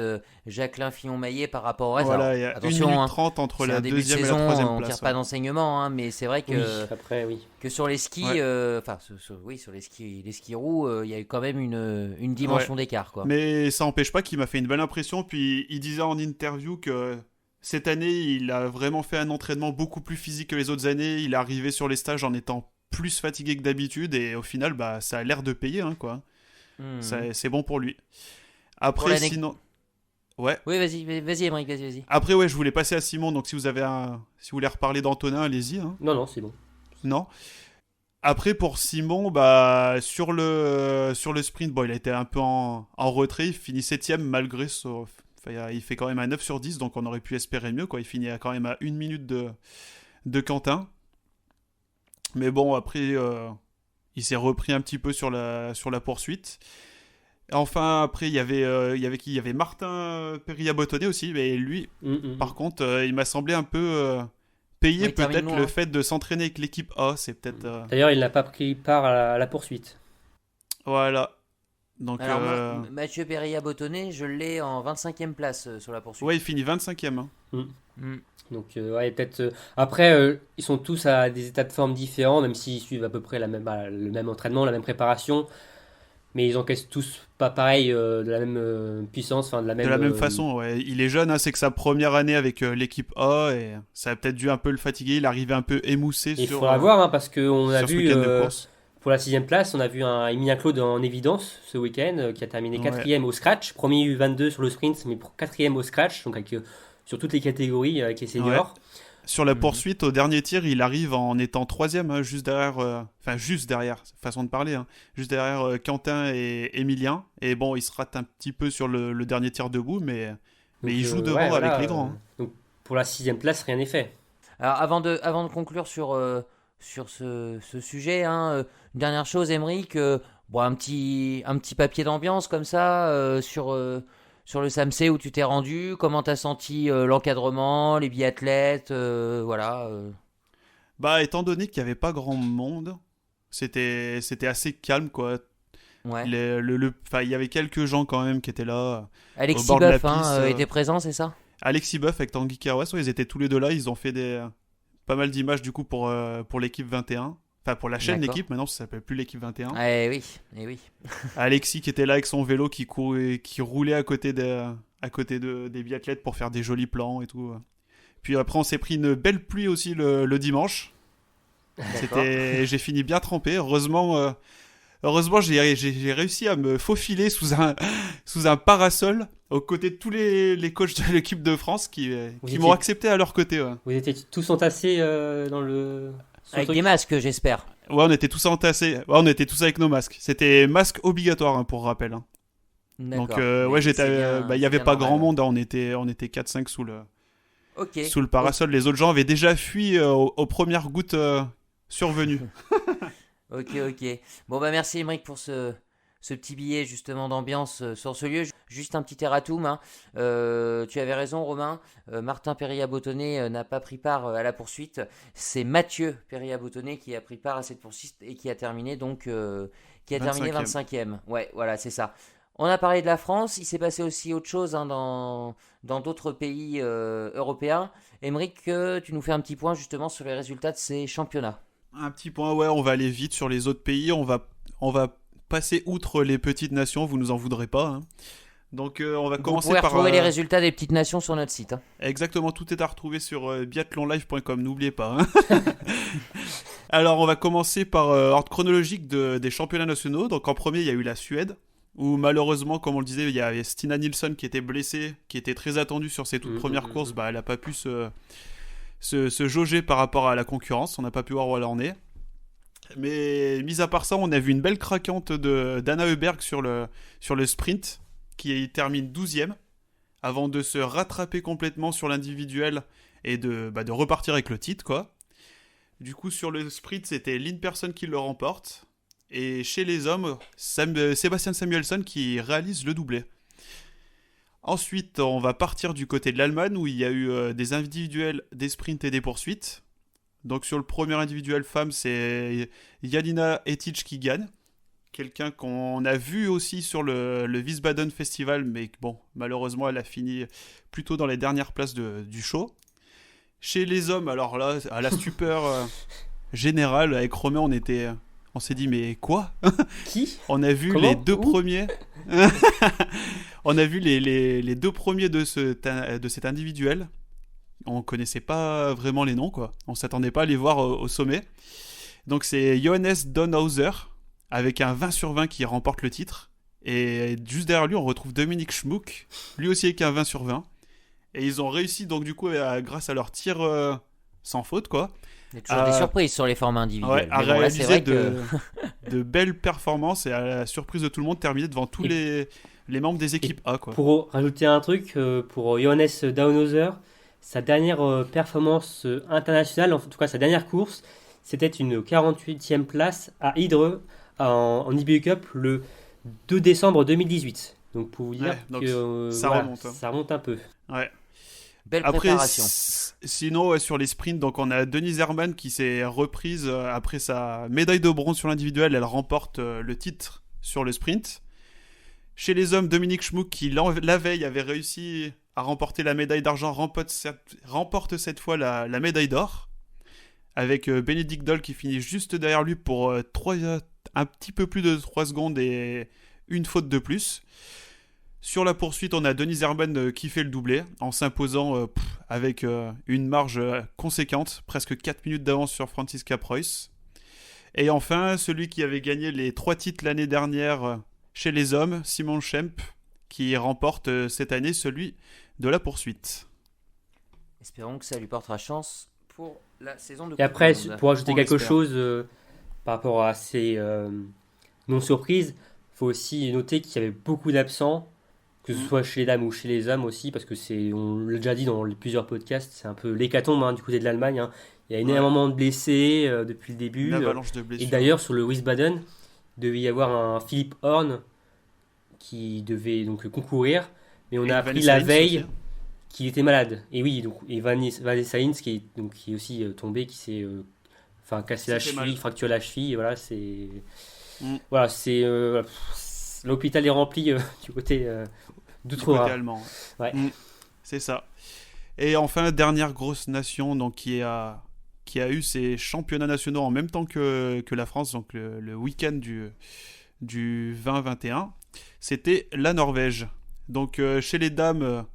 Jacqueline Fillon-Maillet par rapport au reste. Voilà, il y a attention, 1 minute 30 entre la deuxième et la troisième place. On ne tire pas d'enseignement, mais c'est vrai que, que sur les skis, sur les skis roux, il y a eu quand même une dimension d'écart, quoi. Mais ça n'empêche pas qu'il m'a fait une belle impression. Puis il disait en interview que cette année, il a vraiment fait un entraînement beaucoup plus physique que les autres années. Il est arrivé sur les stages en étant plus fatigué que d'habitude et au final, ça a l'air de payer, quoi. C'est bon pour lui. Après, sinon... Ouais. Oui, vas-y, Émeric, vas-y. Après, ouais, je voulais passer à Simon, donc si vous voulez reparler d'Antonin, allez-y. Hein. Non, c'est bon. Non. Après, pour Simon, sur le sprint, il a été un peu en retrait, il finit 7ème malgré il fait quand même un 9 sur 10, donc on aurait pu espérer mieux, quoi. Il finit quand même à 1 minute de Quentin. Mais bon, après... il s'est repris un petit peu sur la poursuite. Enfin, après, il y avait qui ? Il y avait Martin Perilla-Bottonnet aussi, mais lui, par contre, il m'a semblé un peu payé peut-être le fait de s'entraîner avec l'équipe A. C'est peut-être. D'ailleurs, il n'a pas pris part à la poursuite. Voilà. Donc, alors, Mathieu Perilla-Bottonnet, je l'ai en 25e place sur la poursuite. Ouais, il finit 25e. Hein. Donc, peut-être. Après, ils sont tous à des états de forme différents, même s'ils suivent à peu près le même entraînement, la même préparation. Mais ils encaissent tous pas pareil, de la même puissance, de la même façon. Ouais. Il est jeune, c'est que sa première année avec l'équipe A, et ça a peut-être dû un peu le fatiguer. Il arrivait un peu émoussé. Il faudra voir, parce qu'on a vu. Pour la 6ème place, on a vu un Emilien Claude en évidence ce week-end, qui a terminé 4ème au scratch. Premier U22 sur le sprint, mais 4ème au scratch, donc sur toutes les catégories avec les seniors. Ouais. Sur la poursuite, au dernier tir, il arrive en étant 3ème, juste derrière, façon de parler, juste derrière Quentin et Emilien. Et bon, il se rate un petit peu sur le dernier tir debout, mais il joue devant avec les grands. Donc pour la 6ème place, rien n'est fait. Alors avant de conclure sur ce sujet, hein, une dernière chose, Émeric, bon, un petit papier d'ambiance comme ça sur le SAMC où tu t'es rendu. Comment t'as senti l'encadrement, les biathlètes, voilà. Bah, étant donné qu'il n'y avait pas grand monde, c'était assez calme, quoi. Ouais. Enfin, il y avait quelques gens quand même qui étaient là, au Alexis bord de la Boeuf piste. hein, était présent, c'est ça? Alexis Boeuf avec Tanguy Carrois, ouais, ils étaient tous les deux là. Ils ont fait pas mal d'images du coup pour l'équipe 21. Enfin, pour la chaîne D'accord. d'équipe, maintenant ça s'appelle plus l'équipe 21. Eh oui, eh oui. Alexis qui était là avec son vélo qui courait, qui roulait des biathlètes pour faire des jolis plans et tout. Puis après, on s'est pris une belle pluie aussi le dimanche. D'accord. J'ai fini bien trempé. Heureusement, j'ai réussi à me faufiler sous un parasol aux côtés de tous les coachs de l'équipe de France qui m'ont accepté à leur côté. Ouais. Vous étiez tous entassés sur le Avec truc. des masques, j'espère. Ouais, on était tous entassés. Ouais, on était tous avec nos masques. C'était masque obligatoire, hein, pour rappel. Hein. D'accord. Donc, Mais ouais, c'est bien- il y c'est avait bien pas normal, grand ouais. monde. Hein. On était 4-5 Ok. sous le parasol. Les autres gens avaient déjà fui aux premières gouttes survenues. Ok. Bon, bah merci, Émeric, pour ce petit billet justement d'ambiance sur ce lieu. Juste un petit erratum, hein. Tu avais raison, Romain. Martin Péria-Bottonnet n'a pas pris part à la poursuite. C'est Mathieu Péria-Bottonnet qui a pris part à cette poursuite et qui a terminé donc qui a terminé 25e. Ouais, voilà, c'est ça. On a parlé de la France. Il s'est passé aussi autre chose hein, dans d'autres pays européens. Émeric, tu nous fais un petit point justement sur les résultats de ces championnats. Un petit point, ouais, on va aller vite sur les autres pays. On va passer outre les petites nations, vous nous en voudrez pas. Hein. Donc, on va Vous commencer pouvez par. retrouver les résultats des petites nations sur notre site. Hein. Exactement, tout est à retrouver sur biathlonlive.com, n'oubliez pas. Hein. Alors, on va commencer par ordre chronologique des championnats nationaux. Donc, en premier, il y a eu la Suède, où malheureusement, comme on le disait, il y avait Stina Nilsson qui était blessée, qui était très attendue sur ses toutes premières courses. Bah, elle n'a pas pu se jauger par rapport à la concurrence. On n'a pas pu voir où elle en est. Mais mis à part ça, on a vu une belle craquante d'Anna Heuberg sur le sprint, qui termine 12e, avant de se rattraper complètement sur l'individuel et de repartir avec le titre, quoi. Du coup, sur le sprint, c'était Lynn Persson qui le remporte. Et chez les hommes, Sébastien Samuelsson qui réalise le doublé. Ensuite, on va partir du côté de l'Allemagne, où il y a eu des individuels, des sprints et des poursuites. Donc sur le premier individuel femme, c'est Janina Etic qui gagne. Quelqu'un qu'on a vu aussi sur le Wiesbaden Festival, mais bon, malheureusement, elle a fini plutôt dans les dernières places du show. Chez les hommes, alors là, à la stupeur générale, avec Romain, on s'est dit, mais quoi? Qui? On a vu Comment? les deux Où? premiers. On a vu les deux premiers de cet individuel. On connaissait pas vraiment les noms, quoi. On s'attendait pas à les voir au sommet. Donc c'est Johannes Donhauser avec un 20 sur 20 qui remporte le titre. Et juste derrière lui, on retrouve Dominique Schmuck, lui aussi avec un 20 sur 20. Et ils ont réussi, donc du coup, grâce à leur tir sans faute, quoi. Il y a toujours des surprises sur les formats individuels. À Mais bon, là, c'est réaliser vrai que... de belles performances et à la surprise de tout le monde, terminer devant tous les membres des équipes A, quoi. Pour rajouter un truc, pour Johannes Downhauser, sa dernière performance internationale, en tout cas sa dernière course, c'était une 48e place à Hydre en IBU Cup le 2 décembre 2018. Donc pour vous dire donc que ça voilà, remonte, hein. ça remonte un peu. Ouais. Belle Après, préparation. sinon, ouais, sur les sprints, donc on a Denise Herrmann qui s'est reprise après sa médaille de bronze sur l'individuel. Elle remporte le titre sur le sprint. Chez les hommes, Dominique Schmuck qui la veille avait réussi à remporter la médaille d'argent remporte cette fois la médaille d'or. Avec Bénédicte Doll qui finit juste derrière lui pour un petit peu plus de 3 secondes et une faute de plus. Sur la poursuite, on a Denise Herrmann qui fait le doublé en s'imposant avec une marge conséquente, presque 4 minutes d'avance sur Franziska Preuss. Et enfin, celui qui avait gagné les 3 titres l'année dernière chez les hommes, Simon Schemp, qui remporte cette année celui de la poursuite. Espérons que ça lui portera chance pour la saison de Et après, Coupe du Monde. pour ajouter On quelque l'espère. chose par rapport à ces non-surprises, il faut aussi noter qu'il y avait beaucoup d'absents Que ce soit chez les dames ou chez les hommes aussi, parce que on l'a déjà dit dans plusieurs podcasts, c'est un peu l'hécatombe du côté de l'Allemagne, hein. Il y a Ouais. énormément de blessés depuis le Une début. avalanche de Et blessures. d'ailleurs, sur le Wiesbaden, il devait y avoir un Philipp Horn qui devait donc concourir, mais on Et a appris Vanessa la Hines aussi, veille hein. qu'il était malade. Et oui, donc, et Vanessa Hines qui est aussi tombé, qui s'est cassé Ça la fait cheville, mal. fracturé la cheville, et voilà, Mm. voilà, l'hôpital est rempli du côté Du d'Outre-Rhin. côté allemand. Ouais. Mm. C'est ça. Et enfin, dernière grosse nation donc, qui a eu ses championnats nationaux en même temps que la France, donc le week-end du 20-21, c'était la Norvège. Donc chez les dames,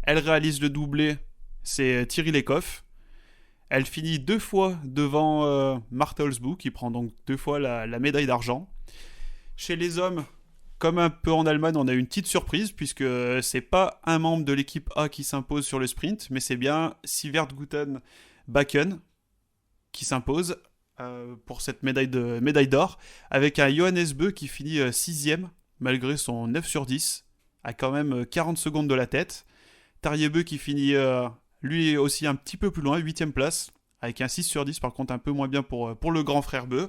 elle réalise le doublé, c'est Thierry Lecoff. Elle finit 2 fois devant Martha Olsbu, qui prend donc 2 fois la médaille d'argent. Chez les hommes, comme un peu en Allemagne, on a eu une petite surprise, puisque c'est pas un membre de l'équipe A qui s'impose sur le sprint, mais c'est bien Sivert Guten Bakken qui s'impose pour cette médaille d'or, avec un Johannes Bö qui finit 6ème, malgré son 9 sur 10, à quand même 40 secondes de la tête. Tarjei Bø qui finit lui aussi un petit peu plus loin, 8ème place, avec un 6 sur 10, par contre un peu moins bien pour le grand frère Bø.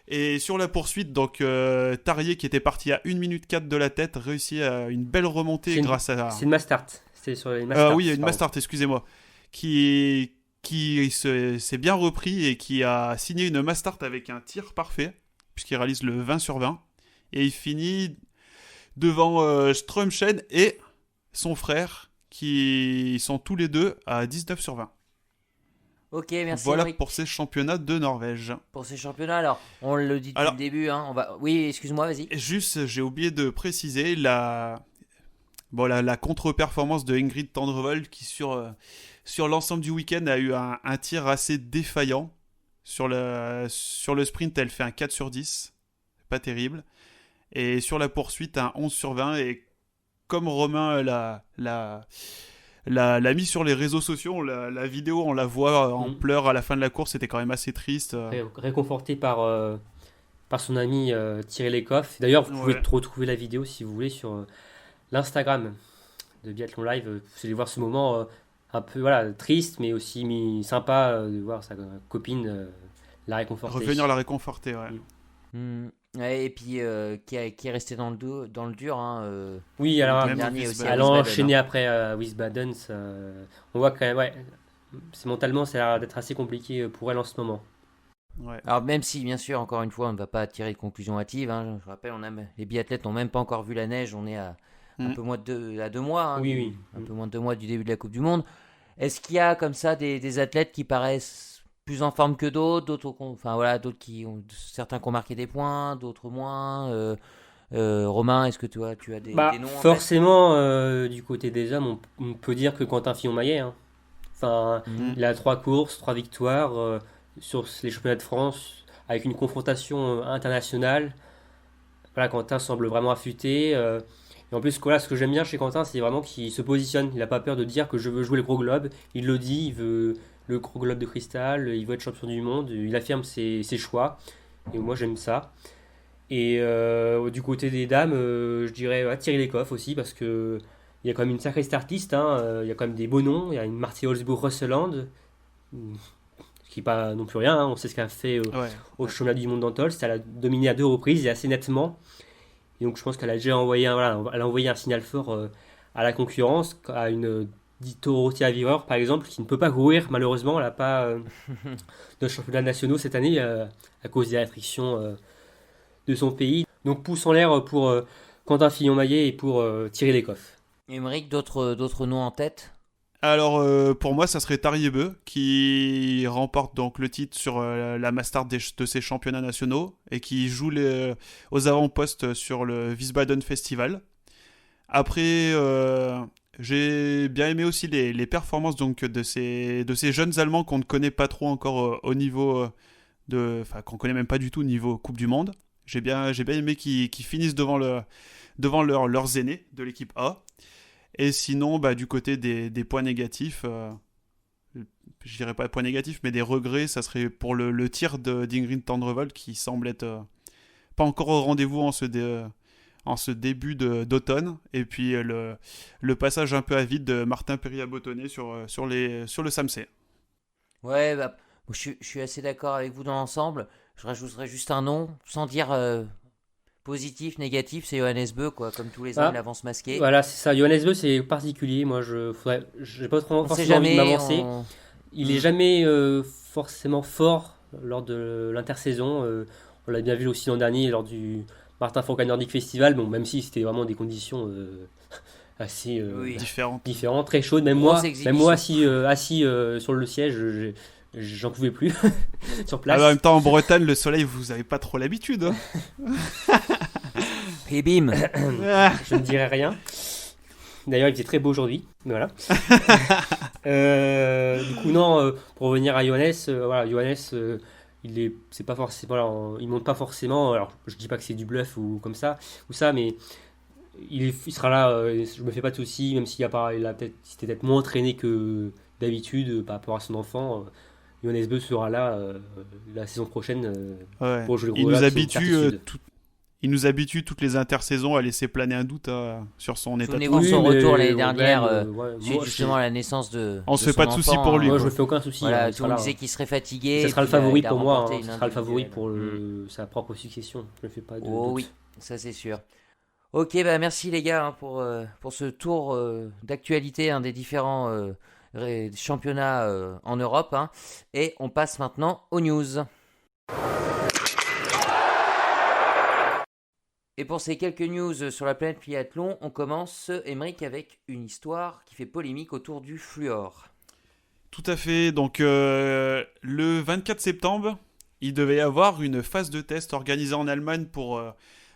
Et sur la poursuite, donc Tarjei qui était parti à 1 minute 4 de la tête, réussit à une belle remontée grâce à... C'est une Mastart. C'était sur les Mastart. oui, une pardon. Mastart, excusez-moi. Qui s'est bien repris et qui a signé une Mastart avec un tir parfait, puisqu'il réalise le 20 sur 20. Et il finit devant Strømshed et son frère, qui sont tous les deux à 19 sur 20. Ok, merci Voilà Émeric pour ces championnats de Norvège. pour ces championnats. Alors, on le dit depuis Alors- le début, hein, Oui, excuse-moi, vas-y. Juste, j'ai oublié de préciser la contre-performance de Ingrid Tendrevold qui, sur l'ensemble du week-end, a eu un tir assez défaillant. Sur le sprint, elle fait un 4 sur 10. Pas terrible. Et sur la poursuite, un 11 sur 20. Et comme Romain l'a mis sur les réseaux sociaux, la vidéo, on la voit en pleurs à la fin de la course. C'était quand même assez triste. Réconforté par son ami Thierry Lecoff. D'ailleurs, vous pouvez Ouais. retrouver la vidéo si vous voulez sur l'Instagram de Biathlon Live. Vous allez voir ce moment un peu triste, mais aussi sympa de voir sa copine la réconforter. Revenir la réconforter, ouais. Ouais, et puis qui est resté dans le dur. Hein, Oui, alors Même dernier au aussi. Wiesbaden. elle a Wiesbaden, enchaîné après Wiesbaden. On voit quand même, mentalement, ça a l'air d'être assez compliqué pour elle en ce moment. Ouais. Alors même si, bien sûr, encore une fois, on ne va pas tirer de conclusion hâtive. Hein, je rappelle, les biathlètes n'ont même pas encore vu la neige. On est à un peu moins de 2 mois. Hein, Oui. Un peu moins de 2 mois du début de la Coupe du Monde. Est-ce qu'il y a comme ça des athlètes qui paraissent plus en forme que d'autres, d'autres certains qui ont marqué des points, d'autres moins. Romain, est-ce que tu as des noms en tête? Forcément, du côté des hommes, on peut dire que Quentin Fillon-Maillet, hein. Enfin, il a 3 courses, 3 victoires sur les championnats de France avec une confrontation internationale. Voilà, Quentin semble vraiment affûté. Et en plus, ce que j'aime bien chez Quentin, c'est vraiment qu'il se positionne. Il n'a pas peur de dire que je veux jouer le gros globe. Il le dit, il veut le gros globe de cristal, il veut être champion du monde. Il affirme ses choix. Et moi, j'aime ça. Et du côté des dames, je dirais Thierry Lecoff aussi, parce que il y a quand même une sacrée startlist, hein. Il y a quand même des beaux noms. Il y a une Marthe Holzbourg-Russeland, qui n'est pas non plus rien, hein. On sait ce qu'elle a fait au championnat du monde d'Antolz. Elle a dominé à 2 reprises et assez nettement. Et donc je pense qu'elle a déjà envoyé un signal fort à la concurrence, à une Dorothea Virer par exemple, qui ne peut pas courir malheureusement. Elle n'a pas de championnat nationaux cette année à cause des restrictions de son pays. Donc pouce en l'air pour Quentin Fillon-Maillet et pour Thierry Lecoff. Émeric, d'autres noms en tête? Alors pour moi ça serait Tarjei Bø qui remporte donc le titre sur la Mastart de ses championnats nationaux et qui joue aux avant-postes sur le Wiesbaden Festival. Après j'ai bien aimé aussi les performances donc de ces jeunes Allemands qu'on ne connaît pas trop encore au niveau qu'on connaît même pas du tout au niveau Coupe du Monde. J'ai bien aimé qu'ils finissent devant leurs aînés de l'équipe A. Et sinon, du côté des points négatifs, je dirais pas points négatifs, mais des regrets, ça serait pour le tir d'Ingrid Tendrevold qui semble être pas encore au rendez-vous en ce début d'automne. Et puis le passage un peu à vide de Martin Perry-Abottonné sur le SAMC. Ouais, bah, je suis assez d'accord avec vous dans l'ensemble. Je rajouterais juste un nom, sans dire positif, négatif, c'est Johannes Beu, quoi. Comme tous les ans, Ah, il avance masqué. voilà, c'est ça. Johannes Beu, c'est particulier. Moi, j'ai pas On sait forcément envie de jamais, m'avancer. Il est Hmm. jamais forcément fort lors de l'intersaison. On l'a bien vu aussi l'an dernier lors du Martin Fourcade Nordic Festival. Bon, même si c'était vraiment des conditions assez Oui, Différentes. différentes, très chaudes. grosse Même moi exhibition. assis sur le siège, j'en pouvais plus sur Ah, en place. même temps, en Bretagne, le soleil, vous avez pas trop l'habitude. Hein. Et bim. Ah, Je ne dirais rien. D'ailleurs, il faisait très beau aujourd'hui. Mais voilà. Du coup, non, pour revenir à Johannes, voilà, Johannes, c'est pas forcément, il monte pas forcément. Alors, je dis pas que c'est du bluff ou comme ça, ou ça, mais il sera là. Je me fais pas de soucis, même s'il était peut-être moins entraîné que d'habitude par rapport à son enfant. Johannes Beu sera là la saison prochaine ouais. pour jouer le Il rôle nous là, c'est une habitue, certitude. il nous habitue toutes les intersaisons à laisser planer un doute sur son état de Souvenez-vous de forme. son mais retour l'année bon, dernière, même, ouais, suite justement à la naissance On de se fait son pas de soucis enfant. pour lui, moi, quoi. je me fais aucun souci. Voilà, Il tout sera le monde là, disait hein. qu'il serait fatigué. Ce Et sera le puis, favori il a pour moi, remporté hein. une Ce sera le favori individuelle. pour Hmm. sa propre succession. Je ne fais pas de Oh doute. oui, ça c'est sûr. Ok, bah merci les gars, hein, pour ce tour d'actualité, hein, des différents championnats en Europe, hein. Et on passe maintenant aux news. Et pour ces quelques news sur la planète triathlon, on commence, Émeric, avec une histoire qui fait polémique autour du fluor. Tout à fait. Donc, le 24 septembre, il devait y avoir une phase de test organisée en Allemagne pour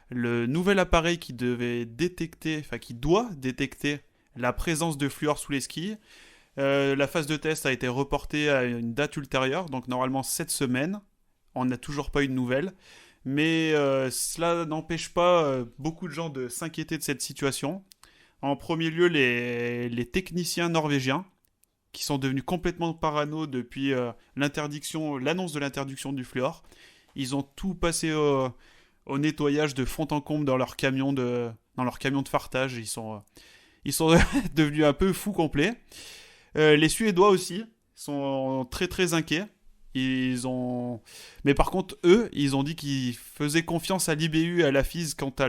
le nouvel appareil qui devait détecter, enfin qui doit détecter la présence de fluor sous les skis. La phase de test a été reportée à une date ultérieure, donc normalement cette semaine. On n'a toujours pas eu de nouvelles. Mais cela n'empêche pas beaucoup de gens de s'inquiéter de cette situation. En premier lieu, les techniciens norvégiens, qui sont devenus complètement parano depuis l'annonce de l'interdiction du fluor. Ils ont tout passé au nettoyage de fond en comble dans leur camion de fartage. Ils sont devenus un peu fous complets. Les Suédois aussi sont très très inquiets. Mais par contre, eux, ils ont dit qu'ils faisaient confiance à l'IBU et à la FIS quant à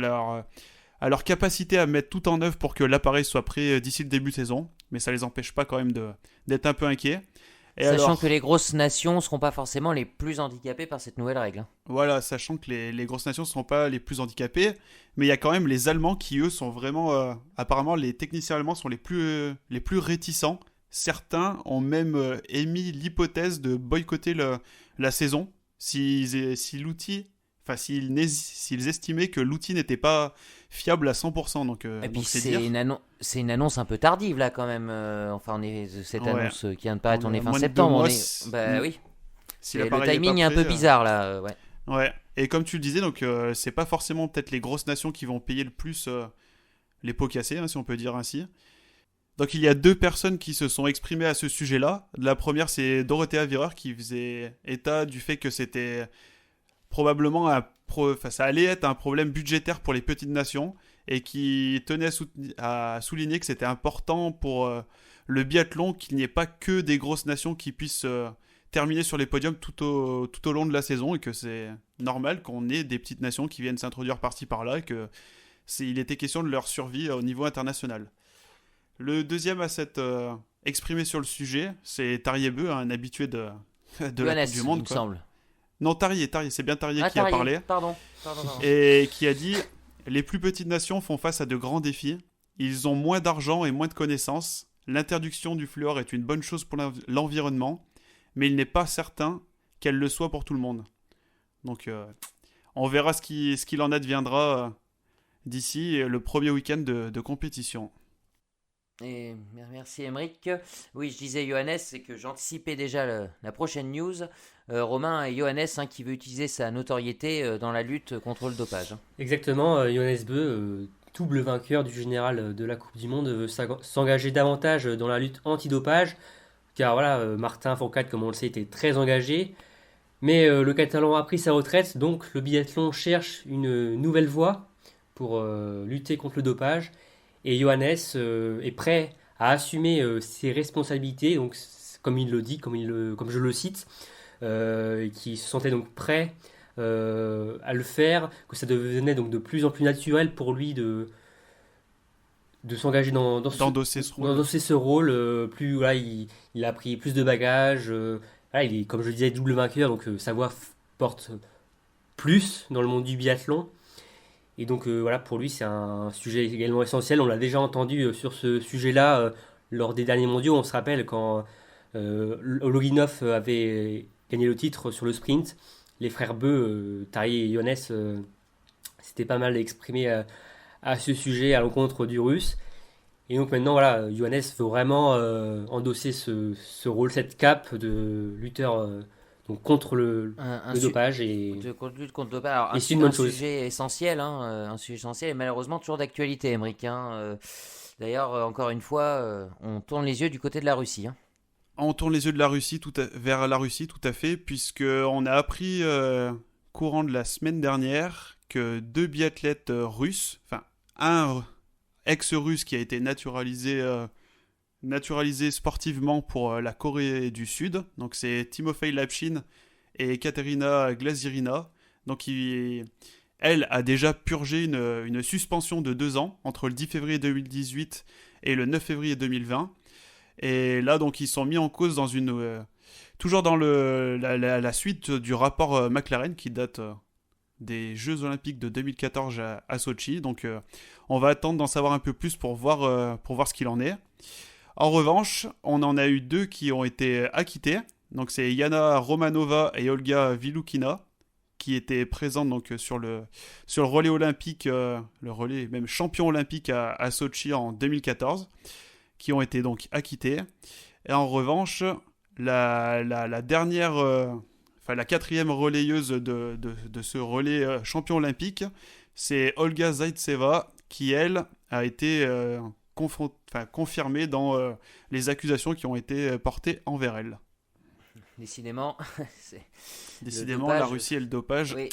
leur capacité à mettre tout en œuvre pour que l'appareil soit prêt d'ici le début de saison. Mais ça les empêche pas quand même d'être un peu inquiets. Et Sachant alors, que les grosses nations ne seront pas forcément les plus handicapées par cette nouvelle règle, hein. voilà, sachant que les grosses nations ne sont pas les plus handicapées, mais il y a quand même les Allemands qui, eux, sont vraiment... apparemment, les techniciens allemands sont les plus réticents. Certains ont même émis l'hypothèse de boycotter la saison si l'outil... Enfin, s'ils estimaient que l'outil n'était pas fiable à 100%. Donc, Et puis donc c'est dire. c'est une annonce un peu tardive là quand même. Enfin, cette Ouais. annonce qui vient de paraître, on est fin Moins de 2 septembre. mois, Bah Mm. oui. Si Le l'appareil timing est est pas un peu prêt, bizarre là. Ouais. Ouais. Et comme tu le disais, donc c'est pas forcément peut-être les grosses nations qui vont payer le plus les pots cassés, hein, si on peut dire ainsi. Donc il y a deux personnes qui se sont exprimées à ce sujet-là. La première, c'est Dorothea Virer qui faisait état du fait que c'était probablement ça allait être un problème budgétaire pour les petites nations et qui tenait à souligner que c'était important pour le biathlon qu'il n'y ait pas que des grosses nations qui puissent terminer sur les podiums tout au long de la saison et que c'est normal qu'on ait des petites nations qui viennent s'introduire par-ci par-là et que il était question de leur survie au niveau international. Le deuxième à s'être exprimé sur le sujet, c'est Tarjei Bø, un habitué de la Johannes, Coupe du Monde, il me quoi. semble. Non, Tarjei, c'est bien Tarjei Ah, qui a Tarjei, parlé. Pardon. Et qui a dit les plus petites nations font face à de grands défis. Ils ont moins d'argent et moins de connaissances. L'interdiction du fluor est une bonne chose pour l'environnement, mais il n'est pas certain qu'elle le soit pour tout le monde. Donc, on verra ce qu'il en adviendra d'ici le premier week-end de compétition. Et merci Émeric. Oui, je disais Johannes, c'est que j'anticipais déjà la prochaine news. Romain et Johannes, hein, qui veut utiliser sa notoriété dans la lutte contre le dopage, hein. Exactement, Johannes Beu, double vainqueur du général de la Coupe du Monde, veut s'engager davantage dans la lutte anti-dopage. Car voilà, Martin Fourcade, comme on le sait, était très engagé. Mais le Catalan a pris sa retraite, donc le biathlon cherche une nouvelle voie pour lutter contre le dopage. Et Johannes est prêt à assumer ses responsabilités, donc comme il le dit, comme je le cite, qui se sentait donc prêt à le faire, que ça devenait donc de plus en plus naturel pour lui de s'engager D'endosser ce rôle. d'endosser ce rôle. Plus voilà, il a pris plus de bagages. Voilà, il est, comme je le disais, double vainqueur, donc sa voix porte plus dans le monde du biathlon. Et donc voilà, pour lui, c'est un sujet également essentiel. On l'a déjà entendu sur ce sujet-là lors des derniers mondiaux. On se rappelle quand Loginov avait gagné le titre sur le sprint. Les frères Beu, Tari et Johannes, s'étaient pas mal exprimés à ce sujet à l'encontre du russe. Et donc maintenant, voilà, Johannes veut vraiment endosser ce rôle, cette cape de lutteur donc contre le dopage. Et lutte contre le dopage. Alors, c'est une bonne chose. Sujet essentiel, hein, un sujet essentiel et malheureusement toujours d'actualité, Émeric. D'ailleurs, encore une fois, on tourne les yeux du côté de la Russie. On tourne les yeux de la Russie vers la Russie, tout à fait, puisque on a appris courant de la semaine dernière que 2 biathlètes russes, enfin un ex-russe qui a été naturalisé sportivement pour la Corée du Sud, donc c'est Timofey Lapchin et Katerina Glazirina, donc elle a déjà purgé une suspension de 2 ans entre le 10 février 2018 et le 9 février 2020. Et là, donc, ils sont mis en cause dans toujours dans la suite du rapport McLaren qui date des Jeux Olympiques de 2014 à Sochi. Donc, on va attendre d'en savoir un peu plus pour voir ce qu'il en est. En revanche, on en a eu 2 qui ont été acquittés. Donc, c'est Yana Romanova et Olga Vilukina qui étaient présentes donc, sur le relais olympique, le relais même champion olympique à Sochi en 2014. Qui ont été donc acquittés. Et en revanche, la dernière, la 4e relayeuse de ce relais champion olympique, c'est Olga Zaitseva, qui elle a été confirmée dans les accusations qui ont été portées envers elle. Décidément, Décidément, la Russie et le dopage. Oui.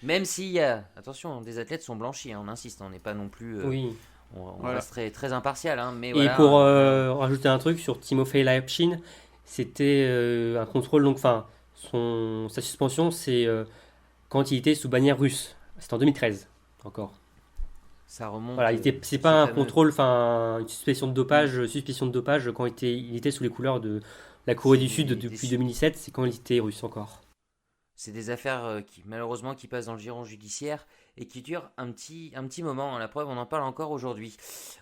Même s'il y a, attention, des athlètes sont blanchis, on insiste, on n'est pas non plus... Oui. On reste très, très impartial. Mais et voilà, pour rajouter un truc sur Timofey Lapchin, c'était un contrôle, donc sa suspension, c'est quand il était sous bannière russe. C'était en 2013 encore. Ça remonte. Voilà, c'est pas un contrôle, une suspicion de dopage quand il était sous les couleurs de la Corée du Sud depuis 2017, c'est quand il était russe encore. C'est des affaires malheureusement qui passent dans le giron judiciaire et qui durent un petit moment. La preuve, on en parle encore aujourd'hui.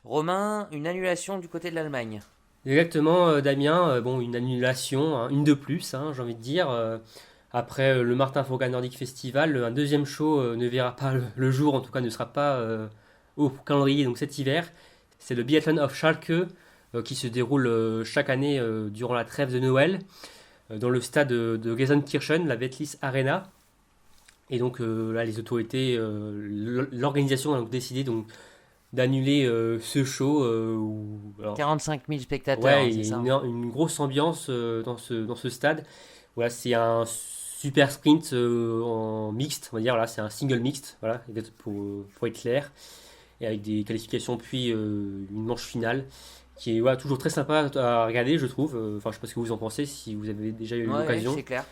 Romain, une annulation du côté de l'Allemagne. Exactement, Damien. Une annulation, une de plus, j'ai envie de dire. Après le Martin Fourcade Nordic Festival, un deuxième show ne verra pas le jour, en tout cas ne sera pas au calendrier donc cet hiver. C'est le Biathlon of Schalke qui se déroule chaque année durant la trêve de Noël dans le stade de Gelsenkirchen, la Wettlis Arena. Et donc là, les autorités, l'organisation a donc décidé d'annuler ce show. 45 000 spectateurs, ouais, c'est ça. Une grosse ambiance dans ce stade. Voilà, c'est un super sprint en mixte, on va dire. Voilà, c'est un single mixte, voilà, pour être clair. Et avec des qualifications puis une manche finale qui est toujours très sympa à regarder, je trouve. Je sais pas ce que vous en pensez, si vous avez déjà eu l'occasion. C'est clair.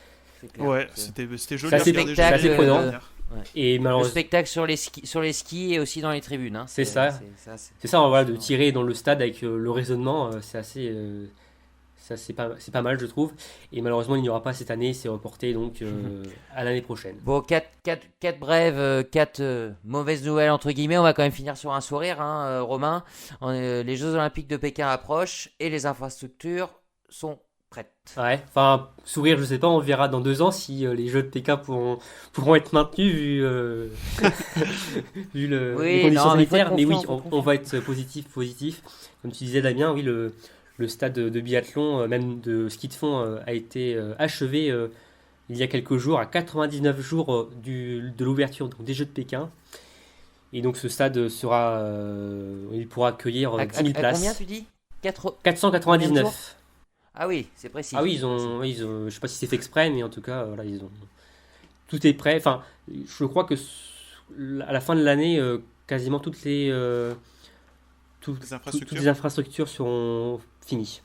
Ouais, c'était joli. C'est assez prenant. Ouais. Et le spectacle sur les skis et aussi dans les tribunes. C'est ça. C'est ça, voilà, de tirer dans le stade avec le raisonnement, c'est assez. C'est pas mal, je trouve. Et malheureusement, il n'y aura pas cette année, c'est reporté donc à l'année prochaine. Bon, 4 brèves, 4 mauvaises nouvelles, entre guillemets. On va quand même finir sur un sourire, Romain. Les Jeux Olympiques de Pékin approchent et les infrastructures sont prêtes. Ouais, sourire, je sais pas, on verra dans 2 ans si les Jeux de Pékin pourront être maintenus vu les conditions sanitaires. Mais oui, on va être positif. Comme tu disais, Damien, oui, le stade de biathlon, même de ski de fond, a été achevé il y a quelques jours, à 99 jours de l'ouverture des Jeux de Pékin. Et donc ce stade il pourra accueillir 10 000 places. Combien tu dis 499. Ah oui, c'est précis. Ah oui, ils ont, je sais pas si c'est fait exprès, mais en tout cas, voilà, tout est prêt. Je crois que à la fin de l'année, quasiment toutes les infrastructures. toutes les infrastructures seront finies.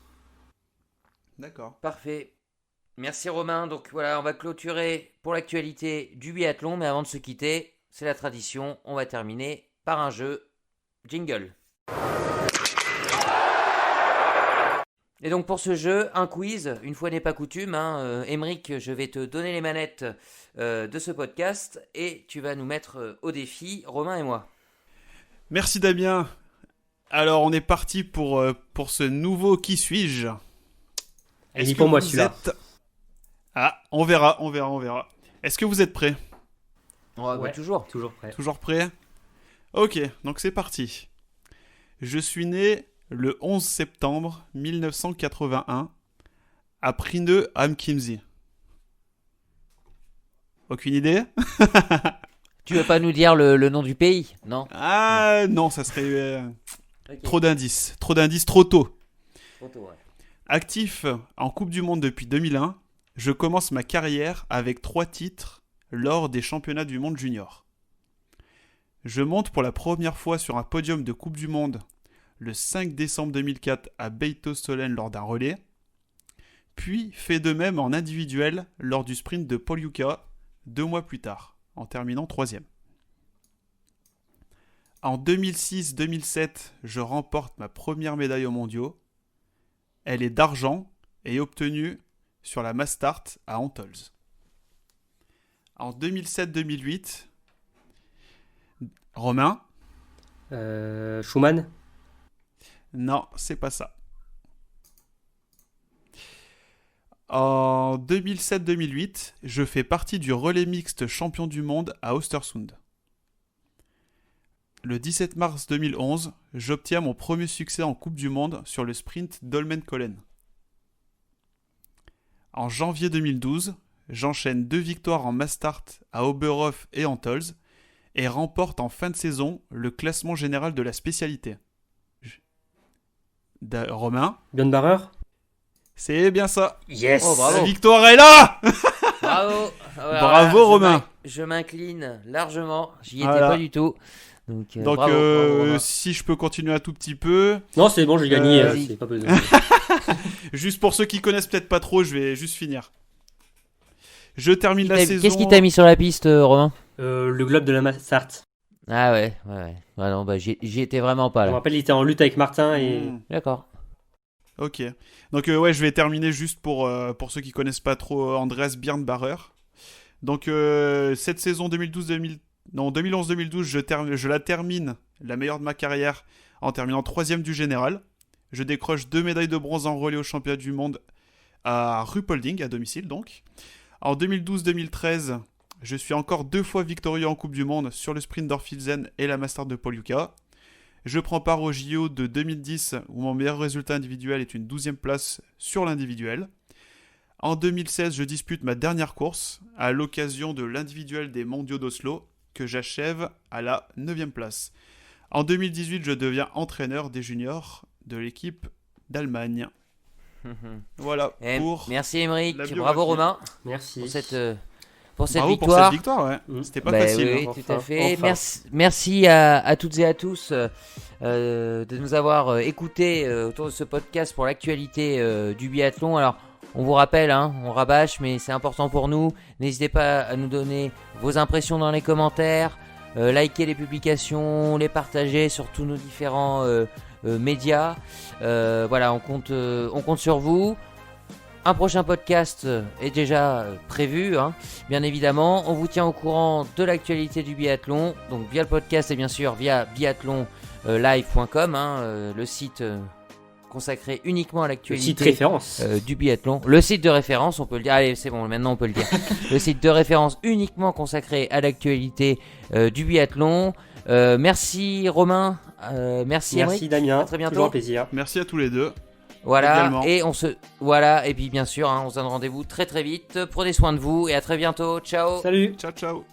D'accord. Parfait. Merci Romain. Donc voilà, on va clôturer pour l'actualité du biathlon. Mais avant de se quitter, c'est la tradition. On va terminer par un jeu. Jingle. Et donc pour ce jeu, un quiz, une fois n'est pas coutume. Aymeric, je vais te donner les manettes de ce podcast et tu vas nous mettre au défi, Romain et moi. Merci Damien. Alors on est parti pour ce nouveau Qui suis-je ? Et ni pour moi celui-là. Ah, on verra. Est-ce que vous êtes prêts ? Ouais. Toujours. Toujours prêt. Toujours prêts ? Ok, donc c'est parti. Je suis né le 11 septembre 1981 à Prineux am Chiemsee. Aucune idée ? Tu veux pas nous dire le nom du pays, non ? Ah non, ça serait Ok. trop d'indices, trop tôt. Trop tôt, ouais. Actif en Coupe du Monde depuis 2001, je commence ma carrière avec 3 titres lors des championnats du monde junior. Je monte pour la première fois sur un podium de Coupe du Monde le 5 décembre 2004 à Beitostølen lors d'un relais, puis fait de même en individuel lors du sprint de Poljukka 2 mois plus tard, en terminant 3e. En 2006-2007, je remporte ma première médaille aux mondiaux. Elle est d'argent et obtenue sur la Mastart à Antholz. En 2007-2008, Romain ? Schumann. Non, c'est pas ça. En 2007-2008, je fais partie du relais mixte champion du monde à Östersund. Le 17 mars 2011, j'obtiens mon premier succès en Coupe du Monde sur le sprint d'Holmenkollen. En janvier 2012, j'enchaîne 2 victoires en Mastart à Oberhof et Antholz et remporte en fin de saison le classement général de la spécialité. Romain ? Björn Barrer. C'est bien ça. Yes. Oh, bravo. La victoire est là. Bravo. Bravo, Romain. Je m'incline largement. J'y étais Voilà. pas du tout. Donc, Donc, bravo, Romain. si je peux continuer un tout petit peu, Non, c'est bon, j'ai gagné. vas-y. C'est pas besoin. juste pour ceux qui connaissent peut-être pas trop, je vais juste finir. Je termine la saison. Qu'est-ce qui t'a mis sur la piste, Romain ? Le globe de la Mastart. Ah ouais. Ouais, non, bah, j'y étais vraiment pas Je me là. rappelle, il était en lutte avec Martin et D'accord. Ok. Donc ouais, je vais terminer juste pour ceux qui connaissent pas trop Andreas Björnbarrer. Donc cette saison 2011-2012, je la termine, la meilleure de ma carrière, en terminant 3e du général. Je décroche 2 médailles de bronze en relais au championnat du monde à Ruhpolding, à domicile donc. En 2012-2013, je suis encore 2 fois victorieux en Coupe du Monde sur le sprint d'Orfilsen et la Mastart de Poljukka. Je prends part au JO de 2010 où mon meilleur résultat individuel est une 12e place sur l'individuel. En 2016, je dispute ma dernière course à l'occasion de l'individuel des mondiaux d'Oslo que j'achève à la 9e place. En 2018, je deviens entraîneur des juniors de l'équipe d'Allemagne. Voilà pour Merci Aymeric. la biographie. Bravo Romain merci. pour cette Bravo pour victoire. cette victoire, ouais. C'était pas Bah facile. oui, hein. tout Enfin, à fait. enfin. Merci à toutes et à tous de nous avoir écoutés autour de ce podcast pour l'actualité du biathlon. Alors, on vous rappelle, on rabâche, mais c'est important pour nous. N'hésitez pas à nous donner vos impressions dans les commentaires, liker les publications, les partager sur tous nos différents médias. Voilà, on compte sur vous. Un prochain podcast est déjà prévu, bien évidemment. On vous tient au courant de l'actualité du biathlon, donc via le podcast et bien sûr via biathlonlive.com, le site consacré uniquement à Le l'actualité site référence. du biathlon. Le site de référence, on peut le dire. Allez, c'est bon, maintenant on peut le dire. Le site de référence uniquement consacré à l'actualité du biathlon. Merci Romain, merci Aymeric. Merci Damien. À très bientôt. Toujours un plaisir. Merci à tous les deux. Voilà, Également. et puis bien sûr, on se donne rendez-vous très très vite. Prenez soin de vous et à très bientôt. Ciao. Salut. Ciao, ciao.